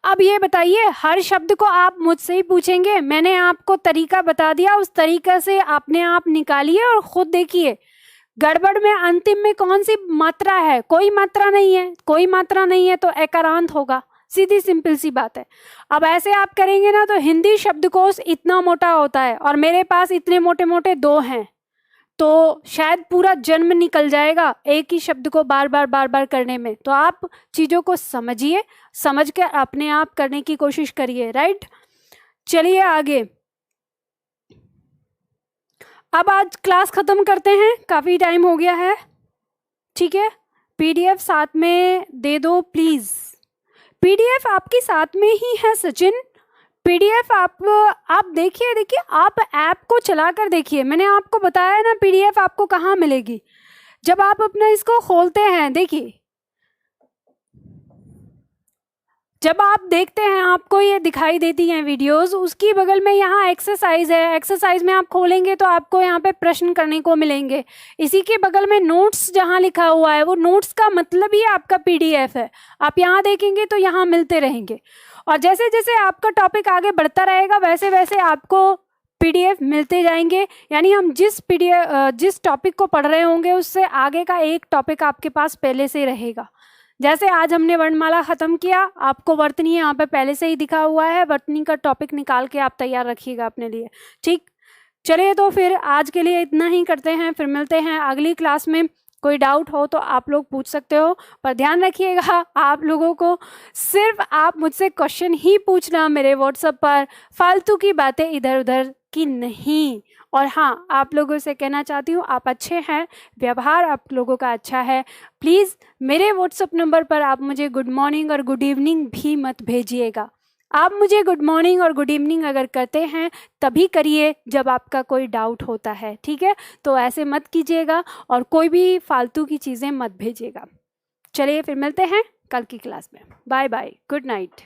[SPEAKER 1] अब ये बताइए, हर शब्द को आप मुझसे ही पूछेंगे? मैंने आपको तरीका बता दिया, उस तरीका से अपने आप निकालिए और खुद देखिए। गड़बड़ में अंतिम में कौन सी मात्रा है? कोई मात्रा नहीं है, कोई मात्रा नहीं है तो एकारांत होगा, सीधी सिंपल सी बात है। अब ऐसे आप करेंगे ना तो हिंदी शब्दकोश इतना मोटा होता है और मेरे पास इतने मोटे मोटे 2 हैं, तो शायद पूरा जन्म निकल जाएगा एक ही शब्द को बार बार करने में। तो आप चीज़ों को समझिए, समझ कर अपने आप करने की कोशिश करिए, राइट? चलिए आगे। अब आज क्लास ख़त्म करते हैं, काफ़ी टाइम हो गया है, ठीक है? PDF साथ में दे दो प्लीज़। PDF आपकी साथ में ही है सचिन, पीडीएफ आप देखिए आप ऐप को चला कर देखिए, मैंने आपको बताया ना पीडीएफ आपको कहाँ मिलेगी। जब आप अपना इसको खोलते हैं, देखिए जब आप देखते हैं आपको ये दिखाई देती हैं वीडियोस, उसकी बगल में यहाँ एक्सरसाइज है। एक्सरसाइज में आप खोलेंगे तो आपको यहाँ पे प्रश्न करने को मिलेंगे। इसी के बगल में नोट्स जहाँ लिखा हुआ है, वो नोट्स का मतलब ही आपका पीडीएफ है। आप यहाँ देखेंगे तो यहाँ मिलते रहेंगे, और जैसे जैसे आपका टॉपिक आगे बढ़ता रहेगा वैसे वैसे आपको पीडीएफ मिलते जाएंगे। यानी हम जिस टॉपिक को पढ़ रहे होंगे उससे आगे का एक टॉपिक आपके पास पहले से रहेगा। जैसे आज हमने वर्णमाला खत्म किया, आपको वर्तनी यहाँ पे पहले से ही दिखा हुआ है, वर्तनी का टॉपिक निकाल के आप तैयार रखिएगा अपने लिए। ठीक, चलिए तो फिर आज के लिए इतना ही करते हैं, फिर मिलते हैं अगली क्लास में। कोई डाउट हो तो आप लोग पूछ सकते हो, पर ध्यान रखिएगा आप लोगों को सिर्फ आप मुझसे क्वेश्चन ही पूछना मेरे व्हाट्सएप पर, फालतू की बातें इधर उधर की नहीं। और हाँ, आप लोगों से कहना चाहती हूँ, आप अच्छे हैं, व्यवहार आप लोगों का अच्छा है, प्लीज़ मेरे व्हाट्सएप नंबर पर आप मुझे गुड मॉर्निंग और गुड इवनिंग भी मत भेजिएगा। आप मुझे गुड मॉर्निंग और गुड इवनिंग अगर करते हैं तभी करिए जब आपका कोई डाउट होता है, ठीक है? तो ऐसे मत कीजिएगा और कोई भी फालतू की चीज़ें मत भेजिएगा। चलिए फिर मिलते हैं कल की क्लास में। Bye bye, good night.